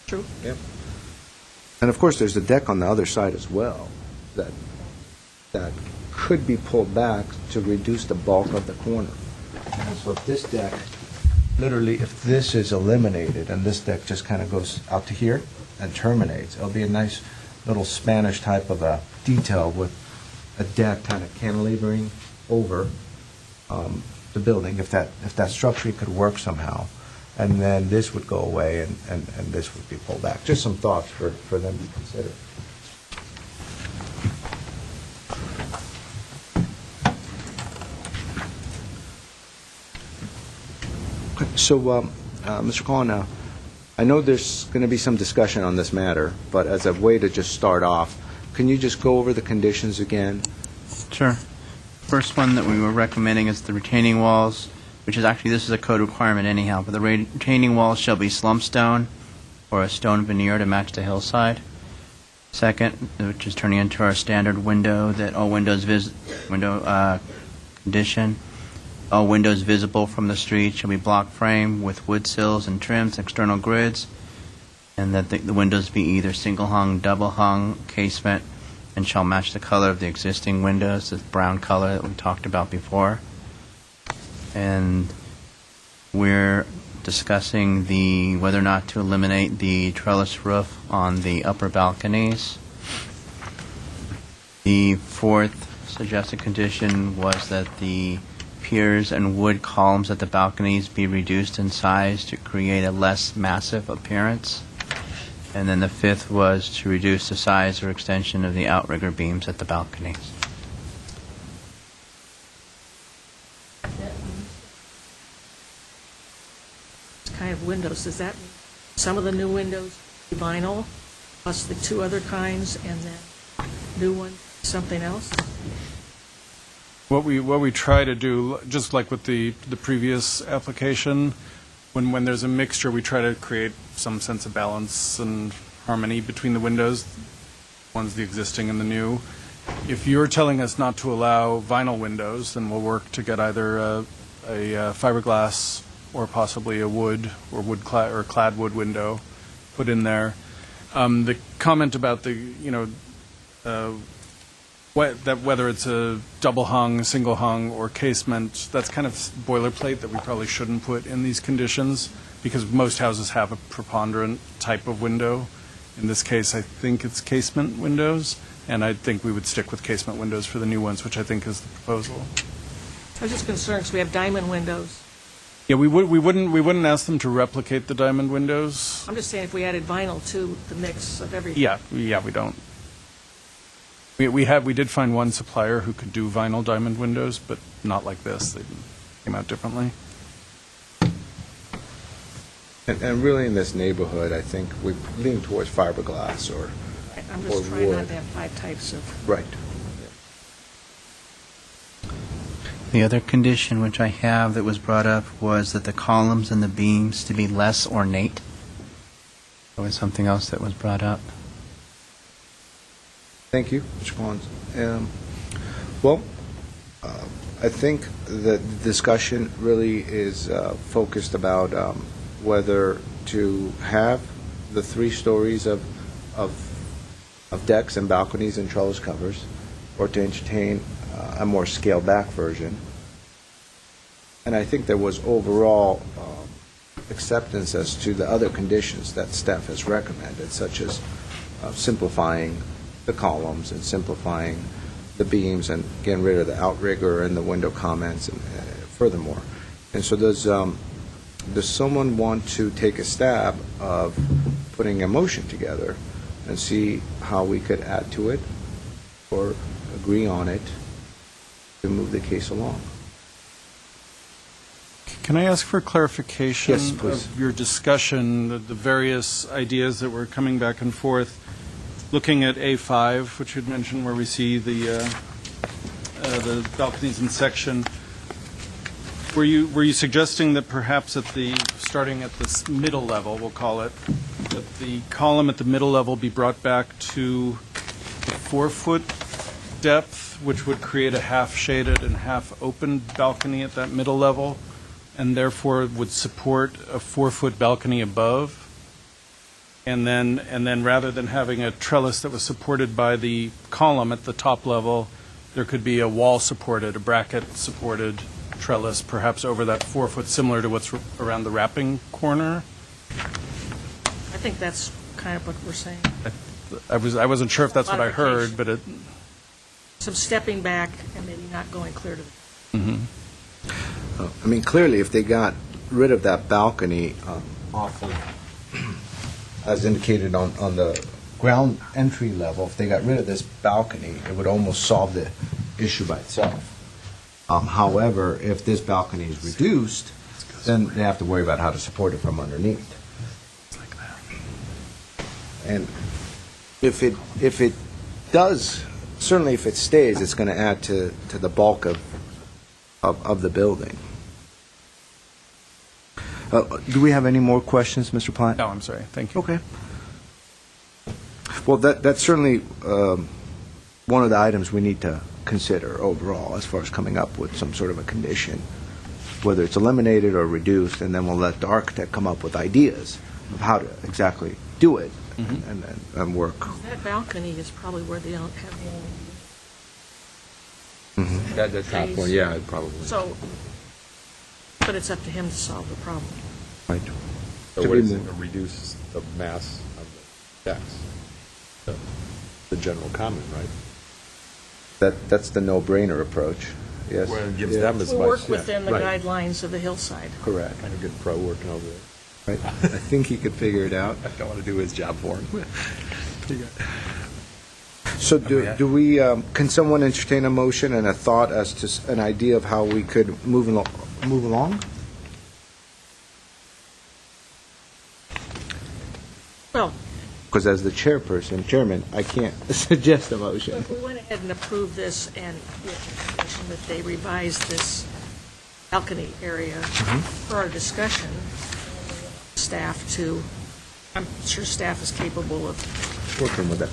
True. Yep. And of course, there's the deck on the other side as well that could be pulled back to reduce the bulk of the corner. And so if this deck, literally, if this is eliminated and this deck just kind of goes out to here and terminates, it'll be a nice little Spanish type of a detail with a deck kind of cantilevering over the building, if that structure could work somehow. And then this would go away and this would be pulled back. Just some thoughts for them to consider. So, Mr. Collin, I know there's going to be some discussion on this matter, but as a way to just start off, can you just go over the conditions again? Sure. First one that we were recommending is the retaining walls, which is actually, this is a code requirement anyhow, but the retaining walls shall be slump stone or a stone veneer to match the hillside. Second, which is turning into our standard window, that all windows condition. All windows visible from the street shall be block frame with wood sills and trims, external grids, and that the windows be either single hung, double hung, casement, and shall match the color of the existing windows, this brown color that we talked about before. And We're discussing whether or not to eliminate the trellis roof on the upper balconies. The fourth suggested condition was that the piers and wood columns at the balconies be reduced in size to create a less massive appearance. And then the fifth was to reduce the size or extension of the outrigger beams at the balconies. Kind of windows, does that mean some of the new windows be vinyl, plus the two other kinds, and then new one, something else? What we try to do, just like with the previous application, when there's a mixture, we try to create some sense of balance and harmony between the windows, one's the existing and the new. If you're telling us not to allow vinyl windows, then we'll work to get either a fiberglass or possibly a wood or clad wood window put in there. The comment about whether it's a double hung, single hung, or casement, that's kind of boilerplate that we probably shouldn't put in these conditions because most houses have a preponderant type of window. In this case, I think it's casement windows, and I think we would stick with casement windows for the new ones, which I think is the proposal. I was just concerned because we have diamond windows. Yeah, we wouldn't ask them to replicate the diamond windows. I'm just saying if we added vinyl to the mix of everything. Yeah, we don't. We did find one supplier who could do vinyl diamond windows, but not like this. They came out differently. And really in this neighborhood, I think we lean towards fiberglass or I'm just or trying wood. not to have 5 types of. Right. The other condition which I have that was brought up was that the columns and the beams to be less ornate. That was something else that was brought up. Thank you, Mr. Collins. Well, I think the discussion really is focused about whether to have the 3 stories of decks and balconies and trellis covers, or to entertain a more scaled-back version. And I think there was overall acceptance as to the other conditions that staff has recommended, such as simplifying the columns and simplifying the beams and getting rid of the outrigger and the window comments and furthermore. And so does someone want to take a stab of putting a motion together and see how we could add to it or agree on it to move the case along? Can I ask for clarification Yes, please. of your discussion, the various ideas that were coming back and forth? Looking at A5, which you'd mentioned, where we see the balconies in section, were you suggesting that perhaps starting at this middle level, we'll call it, that the column at the middle level be brought back to the 4-foot depth, which would create a half-shaded and half-open balcony at that middle level, and therefore would support a 4-foot balcony above? And then rather than having a trellis that was supported by the column at the top level, there could be a wall-supported, a bracket-supported trellis, perhaps over that 4-foot, similar to what's around the wrapping corner. I think that's kind of what we're saying. I wasn't sure if that's what I heard, but it. Some stepping back and maybe not going clear to the. Mm-hmm. I mean, clearly, if they got rid of that balcony off of, as indicated on the ground entry level, if they got rid of this balcony, it would almost solve the issue by itself. However, if this balcony is reduced, then they have to worry about how to support it from underneath. And if it does, certainly if it stays, it's going to add to the bulk of the building. Do we have any more questions, Mr. Platt? No, I'm sorry. Thank you. Okay. Well, that's certainly one of the items we need to consider overall as far as coming up with some sort of a condition, whether it's eliminated or reduced, and then we'll let the architect come up with ideas of how to exactly do it and work. That balcony is probably where they don't have the only. That top one, yeah, probably. So But it's up to him to solve the problem. Right. So To what be is it, more- to reduce the mass of the decks? The general comment, right? That's the no-brainer approach, yes. Well, it gives Yeah. them as We much. work within the right. guidelines of the hillside. Correct. Kind of good pro working over there. Right. I think he could figure it out. I don't want to do his job for him. So do we, can someone entertain a motion and a thought as to an idea of how we could move along? Well, Because as the chairman, I can't suggest a motion. if we went ahead and approved this and with the condition that they revise this balcony area for our discussion, staff to, I'm sure staff is capable of, Working with it.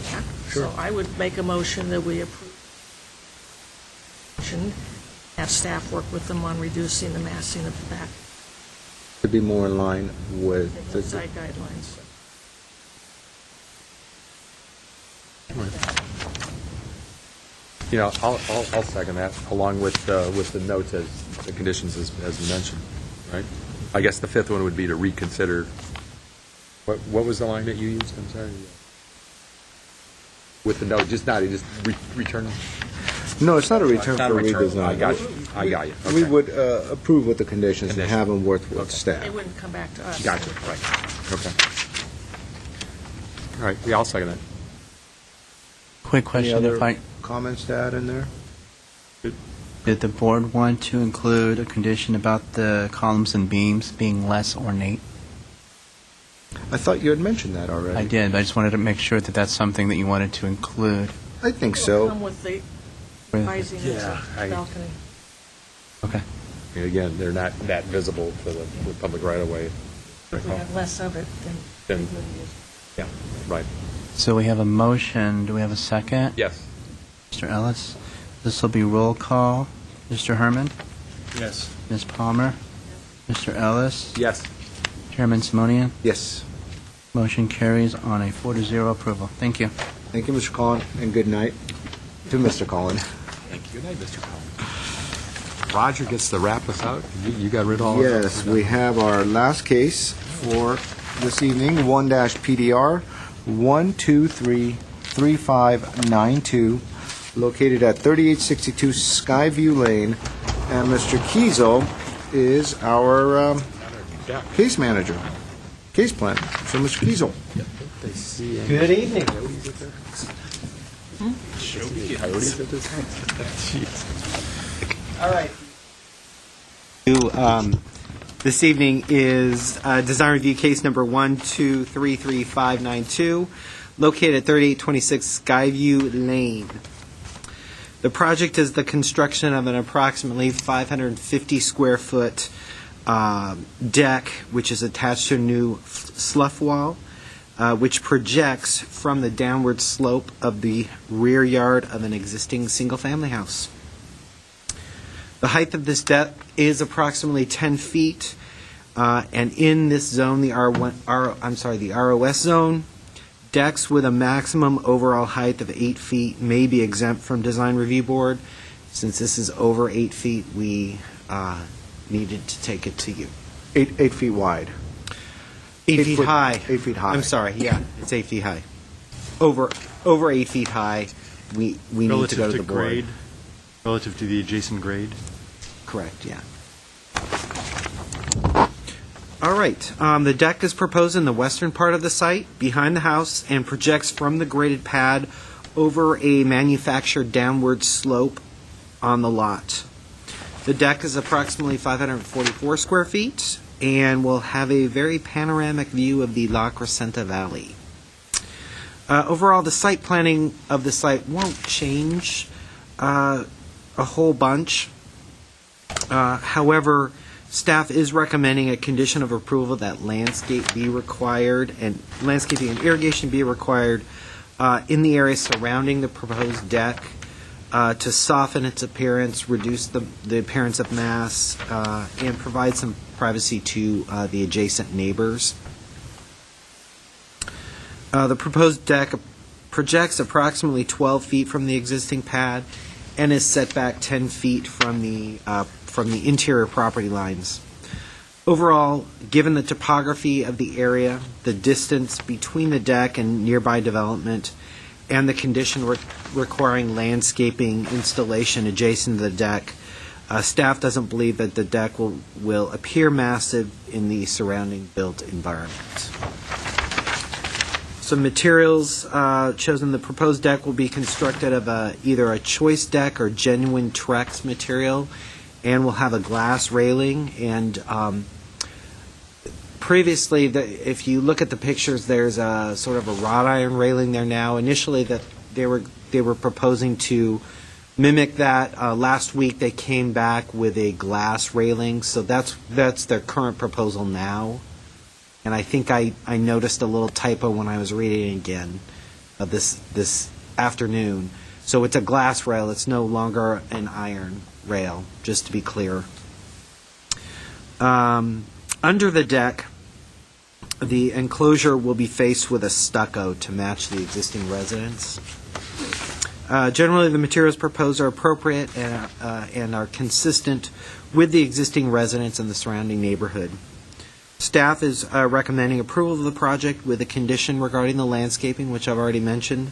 so I would make a motion that we approve, have staff work with them on reducing the massing of the back, To be more in line with the the site guidelines. You know, I'll second that, along with the notes as, the conditions as mentioned, right? I guess the fifth one would be to reconsider, what was the line that you used, I'm sorry? With the note, just return? No, it's not a return Not for a return. redesign. I got you. I got you. We Okay. would approve with the conditions and have them work with staff. They wouldn't come back to us. Gotcha, right, okay. All right, yeah, I'll second that. Quick Any question, other if I, comments to add in there? did the board want to include a condition about the columns and beams being less ornate? I thought you had mentioned that already. I did, but I just wanted to make sure that that's something that you wanted to include. I think Come so. with the rising of Yeah, the balcony. Okay. And again, they're not that visible to the public right away. If we have less of it, then Then- it wouldn't use. Yeah, right. So we have a motion. Do we have a second? Yes. Mr. Ellis? This will be roll call. Mr. Herman? Yes. Ms. Palmer? Mr. Ellis? Yes. Chairman Simonian? Yes. Motion carries on a 4-0 approval. Thank you. Thank you, Mr. Collin, and good night to Mr. Collin. Thank you. Good night, Mr. Collins. Roger gets to wrap us out. You got rid of all of that? Yes, we have our last case for this evening, 1-PDR 1233592, located at 3862 Skyview Lane, and Mr. Kiesel is our case manager, case planner. So, Mr. Kiesel. Good evening. All right. This evening is design review case number 1233592, located at 3826 Skyview Lane. The project is the construction of an approximately 550 square foot deck, which is attached to a new slough wall, which projects from the downward slope of the rear yard of an existing single-family house. The height of this deck is approximately 10 feet, and in this zone, the the ROS zone, decks with a maximum overall height of 8 feet may be exempt from design review board. Since this is over 8 feet, we needed to take it to you. 8 feet wide. 8 feet high. 8 feet high. I'm sorry, yeah, it's 8 feet high. Over 8 feet high, we need to go to the board. grade, relative to the adjacent grade. Correct, yeah. All right, the deck is proposed in the western part of the site, behind the house, and projects from the graded pad over a manufactured downward slope on the lot. The deck is approximately 544 square feet and will have a very panoramic view of the La Crescenta Valley. Overall, the site planning of the site won't change a whole bunch. However, staff is recommending a condition of approval that landscaping and irrigation be required in the area surrounding the proposed deck to soften its appearance, reduce the appearance of mass, and provide some privacy to the adjacent neighbors. The proposed deck projects approximately 12 feet from the existing pad and is set back 10 feet from the interior property lines. Overall, given the topography of the area, the distance between the deck and nearby development, and the condition requiring landscaping installation adjacent to the deck, staff doesn't believe that the deck will appear massive in the surrounding built environment. Some materials chosen. The proposed deck will be constructed of either a choice deck or genuine Trex material, and will have a glass railing. And previously, if you look at the pictures, there's a sort of a wrought iron railing there now. Initially, that they were proposing to mimic that. Last week, they came back with a glass railing, so that's their current proposal now. And I think I noticed a little typo when I was reading it again this afternoon. So it's a glass rail. It's no longer an iron rail, just to be clear. Under the deck, the enclosure will be faced with a stucco to match the existing residence. Generally, the materials proposed are appropriate and are consistent with the existing residents and the surrounding neighborhood. Staff is recommending approval of the project with a condition regarding the landscaping, which I've already mentioned,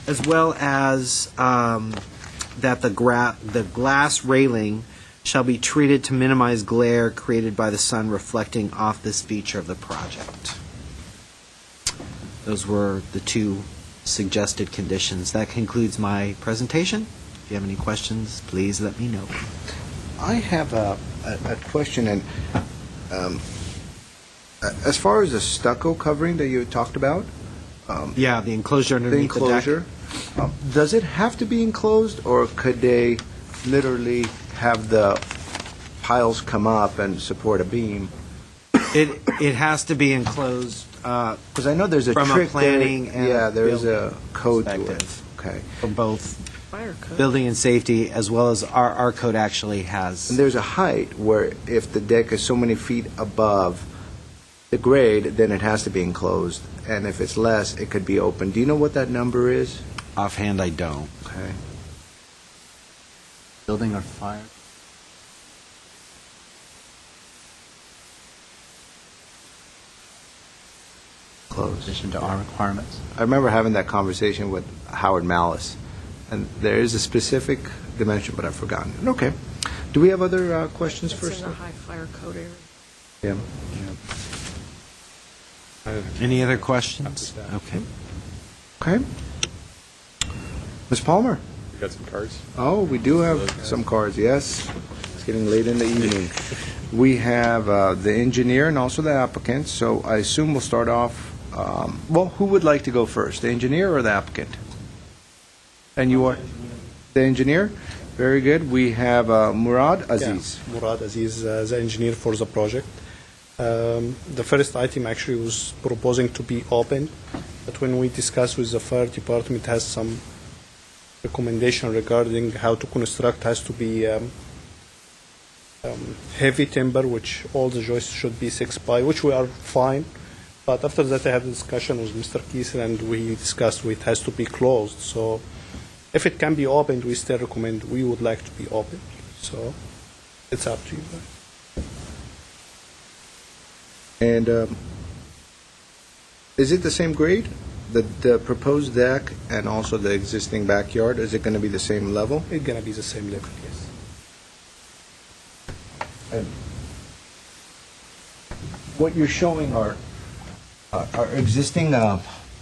as well as that the glass railing shall be treated to minimize glare created by the sun reflecting off this feature of the project. Those were the two suggested conditions. That concludes my presentation. If you have any questions, please let me know. I have a question, and as far as the stucco covering that you talked about, Yeah, the enclosure the underneath the deck. enclosure, does it have to be enclosed, or could they literally have the piles come up and support a beam? It has to be enclosed Because I know there's a from a trick planning there. and Yeah, a there's building a code to it. perspective. Okay. from both Fire code. building and safety, as well as our code actually has. And there's a height where if the deck is so many feet above the grade, then it has to be enclosed. And if it's less, it could be open. Do you know what that number is? Offhand, I don't. Okay. Building or fire? In Closed. addition to our requirements. I remember having that conversation with Howard Malice, and there is a specific dimension, but I've forgotten. Okay. Do we have other questions It's first? in the high fire code area. Yeah. Any other questions? Okay. Okay. Ms. Palmer? You got some cards? Oh, we do have some cards, yes. It's getting late in the evening. We have the engineer and also the applicant, so I assume we'll start off, well, who would like to go first, the engineer or the applicant? And you are? The engineer? Very good. We have Murad Aziz. Yeah, Murad Aziz, the engineer for the project. The first item actually was proposing to be open, but when we discussed with the fire department, it has some recommendation regarding how to construct. Has to be heavy timber, which all the joists should be 6x, which we are fine. But after that, I had a discussion with Mr. Kieser, and we discussed it has to be closed. So if it can be opened, we still recommend, we would like to be open. So it's up to you guys. And is it the same grade? The proposed deck and also the existing backyard, is it going to be the same level? It's going to be the same level, yes. And what you're showing are existing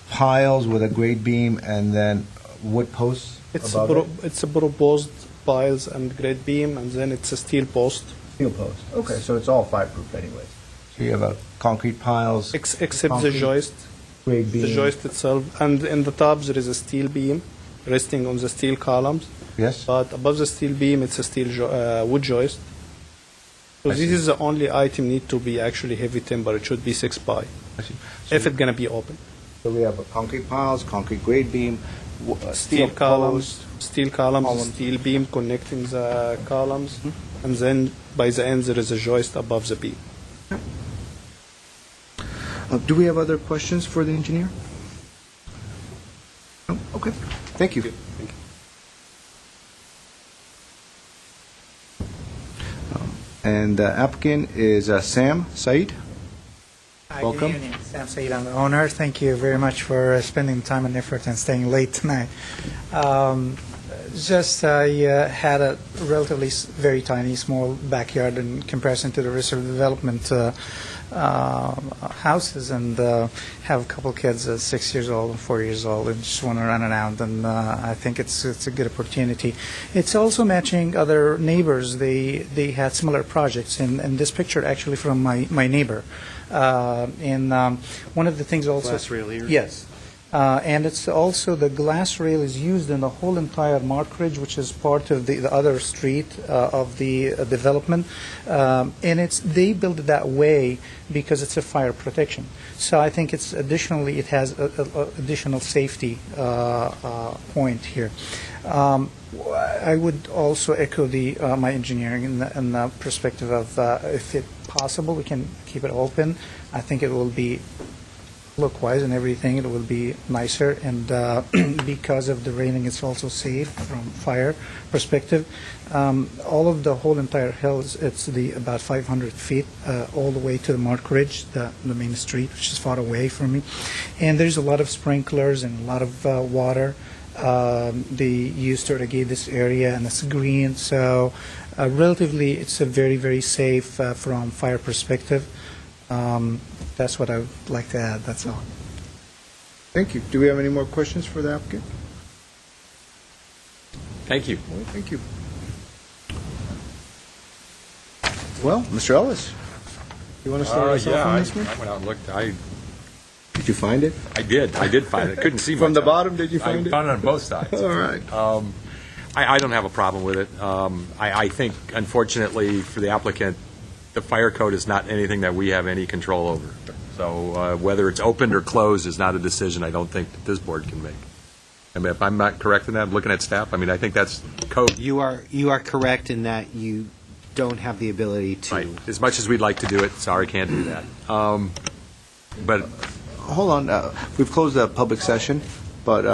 piles with a grade beam and then wood posts above it? It's a proposed piles and grade beam, and then it's a steel post. Steel post. Okay, so it's all fireproof anyways. So you have a concrete piles. Except the concrete joist. grade beam. The joist itself, and in the top there is a steel beam resting on the steel columns. Yes. But above the steel beam, it's a steel wood joist. So I this see. is the only item need to be actually heavy timber. It should be 6x I see. if it's gonna be open. So we have a concrete piles, concrete grade beam, Steel columns, Columns. steel beam connecting the columns, and then by the end there is a joist above the beam. Do we have other questions for the engineer? No? Okay. Thank you. And the applicant is Sam Said. Hi, Welcome. Good evening. Sam Said, I'm the owner. Thank you very much for spending time and effort and staying late tonight. I had a relatively very tiny, small backyard in comparison to the rest of the development houses, and have a couple kids, 6 years old and 4 years old, and just want to run around. And I think it's a good opportunity. It's also matching other neighbors. They had similar projects, and this picture actually from my neighbor. And one of the things also Glass rail here? Yes. And it's also the glass rail is used in the whole entire Mark Ridge, which is part of the other street of the development. And they built it that way because it's a fire protection. So I think it has a additional safety point here. I would also echo my engineering in the perspective of if it's possible, we can keep it open. I think it will be look-wise and everything, it will be nicer, and because of the railing, it's also safe from fire perspective. All of the whole entire hill, it's about 500 feet all the way to the Mark Ridge, the main street, which is far away from me. And there's a lot of sprinklers and a lot of water. They used to irrigate this area, and it's green, so relatively, it's a very, very safe from fire perspective. That's what I would like to add, that's all. Thank you. Do we have any more questions for the applicant? Thank you. Well, thank you. Well, Mr. Ellis, you want to start us off on this one? I went out and looked. Did you find it? I did find it. Couldn't see From much the bottom, did you find it? I found it on both sides. All right. I don't have a problem with it. I think, unfortunately, for the applicant, the fire code is not anything that we have any control over. So whether it's opened or closed is not a decision I don't think that this board can make. I mean, if I'm not correct in that, I'm looking at staff, I mean, I think that's code. You are correct in that you don't have the ability to. Right. As much as we'd like to do it, sorry, can't do that. But Hold on. We've closed the public session, but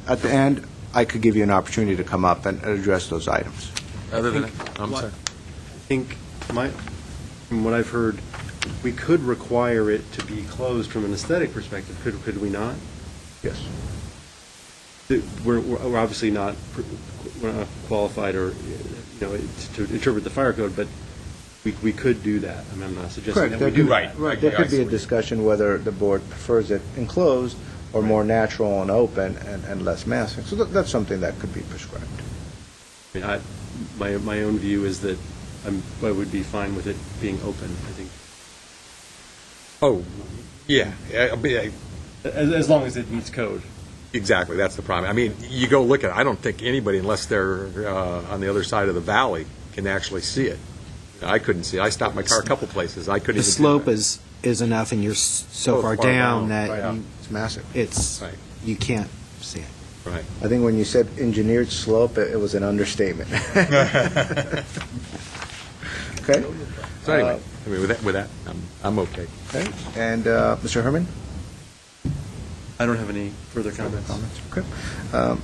at the end, I could give you an opportunity to come up and address those items. other than that, I'm sorry. I think, from what I've heard, we could require it to be closed from an aesthetic perspective, could we not? Yes. We're obviously not qualified or, to interpret the fire code, but we could do that. I mean, I'm not suggesting Correct. that we do that. Right. There could be a discussion whether the board prefers it enclosed or more natural and open and less massing. So that's something that could be prescribed. I mean, my own view is that I would be fine with it being open, I think. Oh, yeah. As long as it meets code. Exactly, that's the problem. I mean, you go look at it, I don't think anybody, unless they're on the other side of the valley, can actually see it. I couldn't see it. I stopped my car a couple places. I couldn't The even slope do is enough, and you're so far down that It's massive. Right. you can't see it. Right. I think when you said engineered slope, it was an understatement. Okay? So anyway, I mean, with that, I'm okay. Okay. And Mr. Herman? I don't have any further comments. Okay.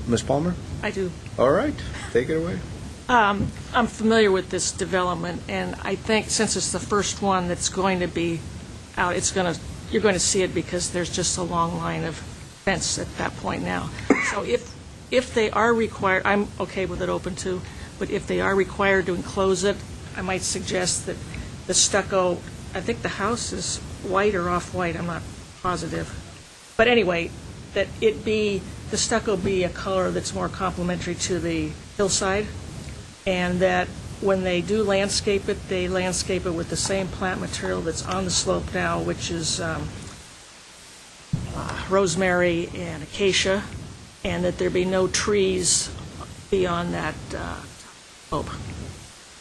Ms. Palmer? I do. All right. Take it away. I'm familiar with this development, and I think since it's the first one that's going to be out, you're going to see it because there's just a long line of fence at that point now. So if they are required, I'm okay with it open too, but if they are required to enclose it, I might suggest that the stucco, I think the house is white or off-white, I'm not positive. But anyway, that the stucco be a color that's more complementary to the hillside, and that when they do landscape it, they landscape it with the same plant material that's on the slope now, which is rosemary and acacia, and that there be no trees beyond that slope.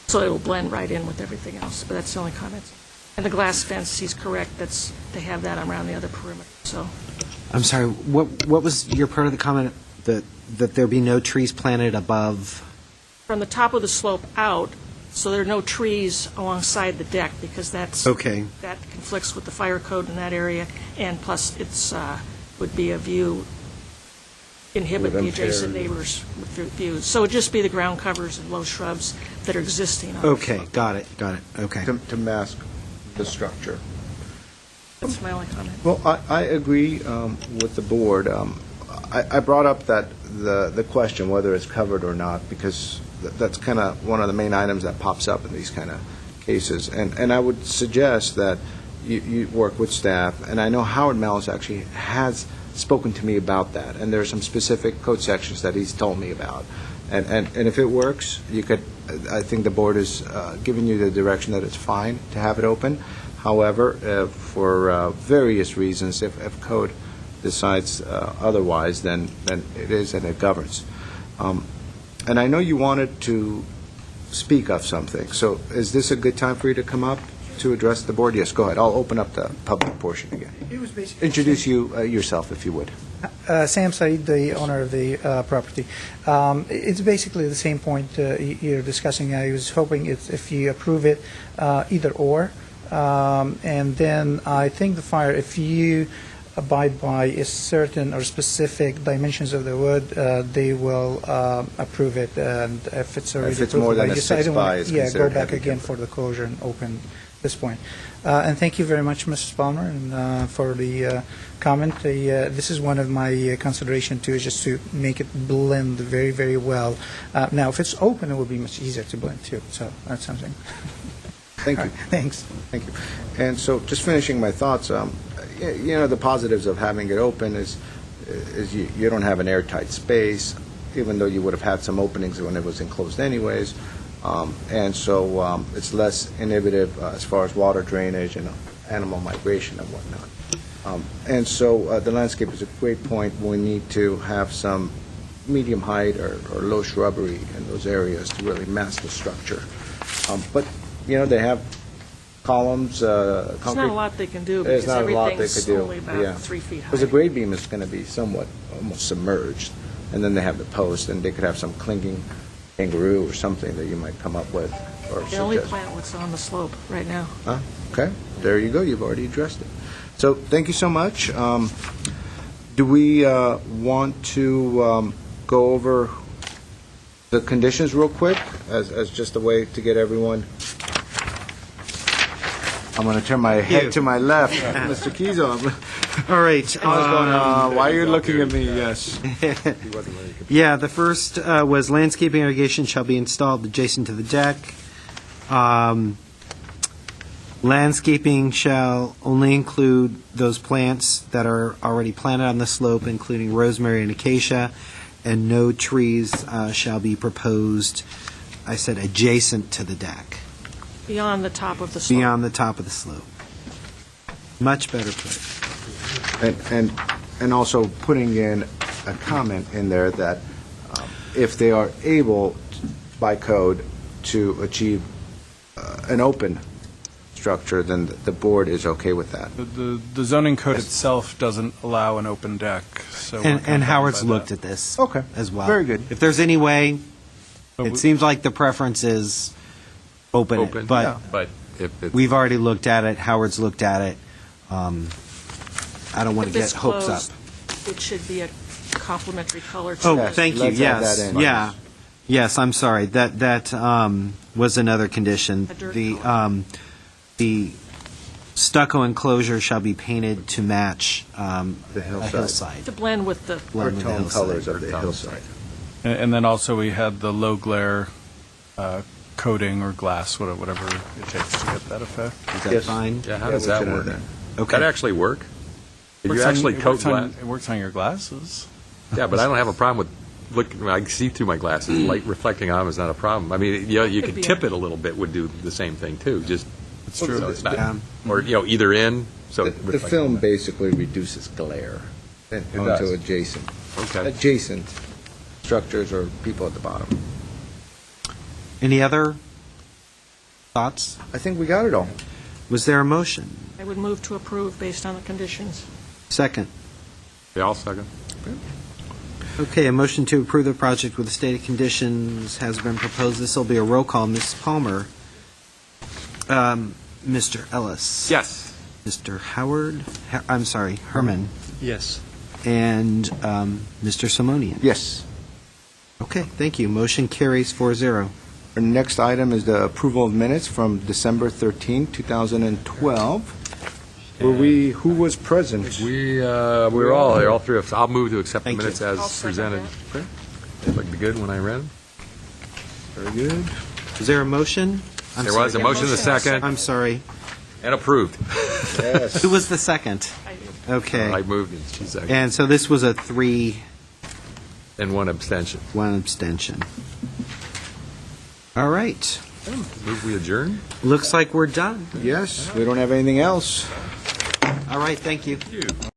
So it will blend right in with everything else, but that's the only comment. And the glass fence, he's correct, they have that around the other perimeter, so. I'm sorry, what was your part of the comment, that there be no trees planted above? From the top of the slope out, so there are no trees alongside the deck, because that's Okay. that conflicts with the fire code in that area, and plus it's would be a view inhibit Would the impair- adjacent neighbors with views. So it'd just be the ground covers and low shrubs that are existing on the Okay, slope. got it, okay. To mask the structure. That's my only comment. Well, I agree with the board. I brought up the question whether it's covered or not, because that's kind of one of the main items that pops up in these kind of cases. And I would suggest that you work with staff, and I know Howard Mellis actually has spoken to me about that, and there are some specific code sections that he's told me about. And if it works, you could, I think the board is giving you the direction that it's fine to have it open. However, for various reasons, if code decides otherwise, then it is and it governs. And I know you wanted to speak of something, so is this a good time for you to come up to address the board? Yes, go ahead. I'll open up the public portion again. It was basically Introduce yourself, if you would. Sam Said, the owner of the property. It's basically the same point you're discussing. I was hoping if you approve it, either or. And then I think the fire, if you abide by a certain or specific dimensions of the wood, they will approve it. And if it's already If it's approved more than by a you, so I 6 don't by, want- it's yeah, go considered back heavy again timber. for the closure and open this point. And thank you very much, Mrs. Palmer, and for the comment. This is one of my consideration too, is just to make it blend very, very well. Now, if it's open, it will be much easier to blend too. So that's something. Thank you. Thanks. Thank you. And so, just finishing my thoughts, the positives of having it open is you don't have an airtight space, even though you would have had some openings when it was enclosed anyways. And so it's less inhibitive as far as water drainage and animal migration and whatnot. And so the landscape is a great point. We need to have some medium height or low shrubbery in those areas to really mask the structure. But, they have columns, concrete. There's not a lot they can do There's because not a lot they everything's could do. only about 3 feet high. Because the grade beam is going to be somewhat almost submerged, and then they have the post, and they could have some clinging kangaroo or something that you might come up with or They only suggest. plant what's on the slope right now. Huh? Okay, there you go. You've already addressed it. So thank you so much. Do we want to go over the conditions real quick as just a way to get everyone? I'm going to turn my head to my left, Mr. Kizo. All right. What's going on? Why are you looking at me? Yes. Yeah, the first was landscaping irrigation shall be installed adjacent to the deck. Landscaping shall only include those plants that are already planted on the slope, including rosemary and acacia, and no trees shall be proposed, I said, adjacent to the deck, Beyond the top of the slope. beyond the top of the slope. Much better put. And also putting in a comment in there that if they are able by code to achieve an open structure, then the board is okay with that. The zoning code itself doesn't allow an open deck, so. And Howard's looked at this Okay. as well. Very good. If there's any way, But it we- seems like the preference is open it, but But if it's... we've already looked at it, Howard's looked at it. I don't want to If get it's hopes up. closed, it should be a complementary color to Oh, this. thank you, let's add yes, that in. yeah. Yes, I'm sorry, that was another condition. A dirt The stucco enclosure shall be painted to match The a hillside. hillside. To blend with the, Blend with the Tone hillside. colors of the hillside. And then also we had the low glare coating or glass, whatever it takes to get that effect. Is that Yes. fine? Yeah, how Yeah, does we that should add work? that. Okay. That actually work? Did you Works on- actually it coat works on- glass? It works on your glasses. Yeah, but I don't have a problem with looking, I can see through my glasses, light reflecting on them is not a problem. I mean, you Could could be tip a- it a little bit, would do the same thing too, just. It's true. So it's not, Yeah. or, either in, so. The reflecting film back. basically reduces glare onto does. adjacent Okay. structures or people at the bottom. Any other thoughts? I think we got it all. Was there a motion? I would move to approve based on the conditions. Second. Yeah, I'll second. Okay, a motion to approve the project with the stated conditions has been proposed. This will be a roll call. Ms. Palmer? Mr. Ellis? Yes. Mr. Howard? I'm sorry, Herman? Yes. and Mr. Simonian. Yes. Okay, thank you. Motion carries 4-0. Our next item is the approval of minutes from December 13, 2012. Who was present? We were all there, all three of us. I'll move to accept the Thank you. minutes I'll as second presented. They looked good when I read them. Very good. Is there a motion? There was a motion, a second, I'm sorry. and approved. Yes. Who was the second? Okay. I moved it, she seconded. And so this was a 3-1 And one abstention. abstention. All right. Move we adjourn? Looks like we're done. Yes, we don't have anything else. All right, thank you.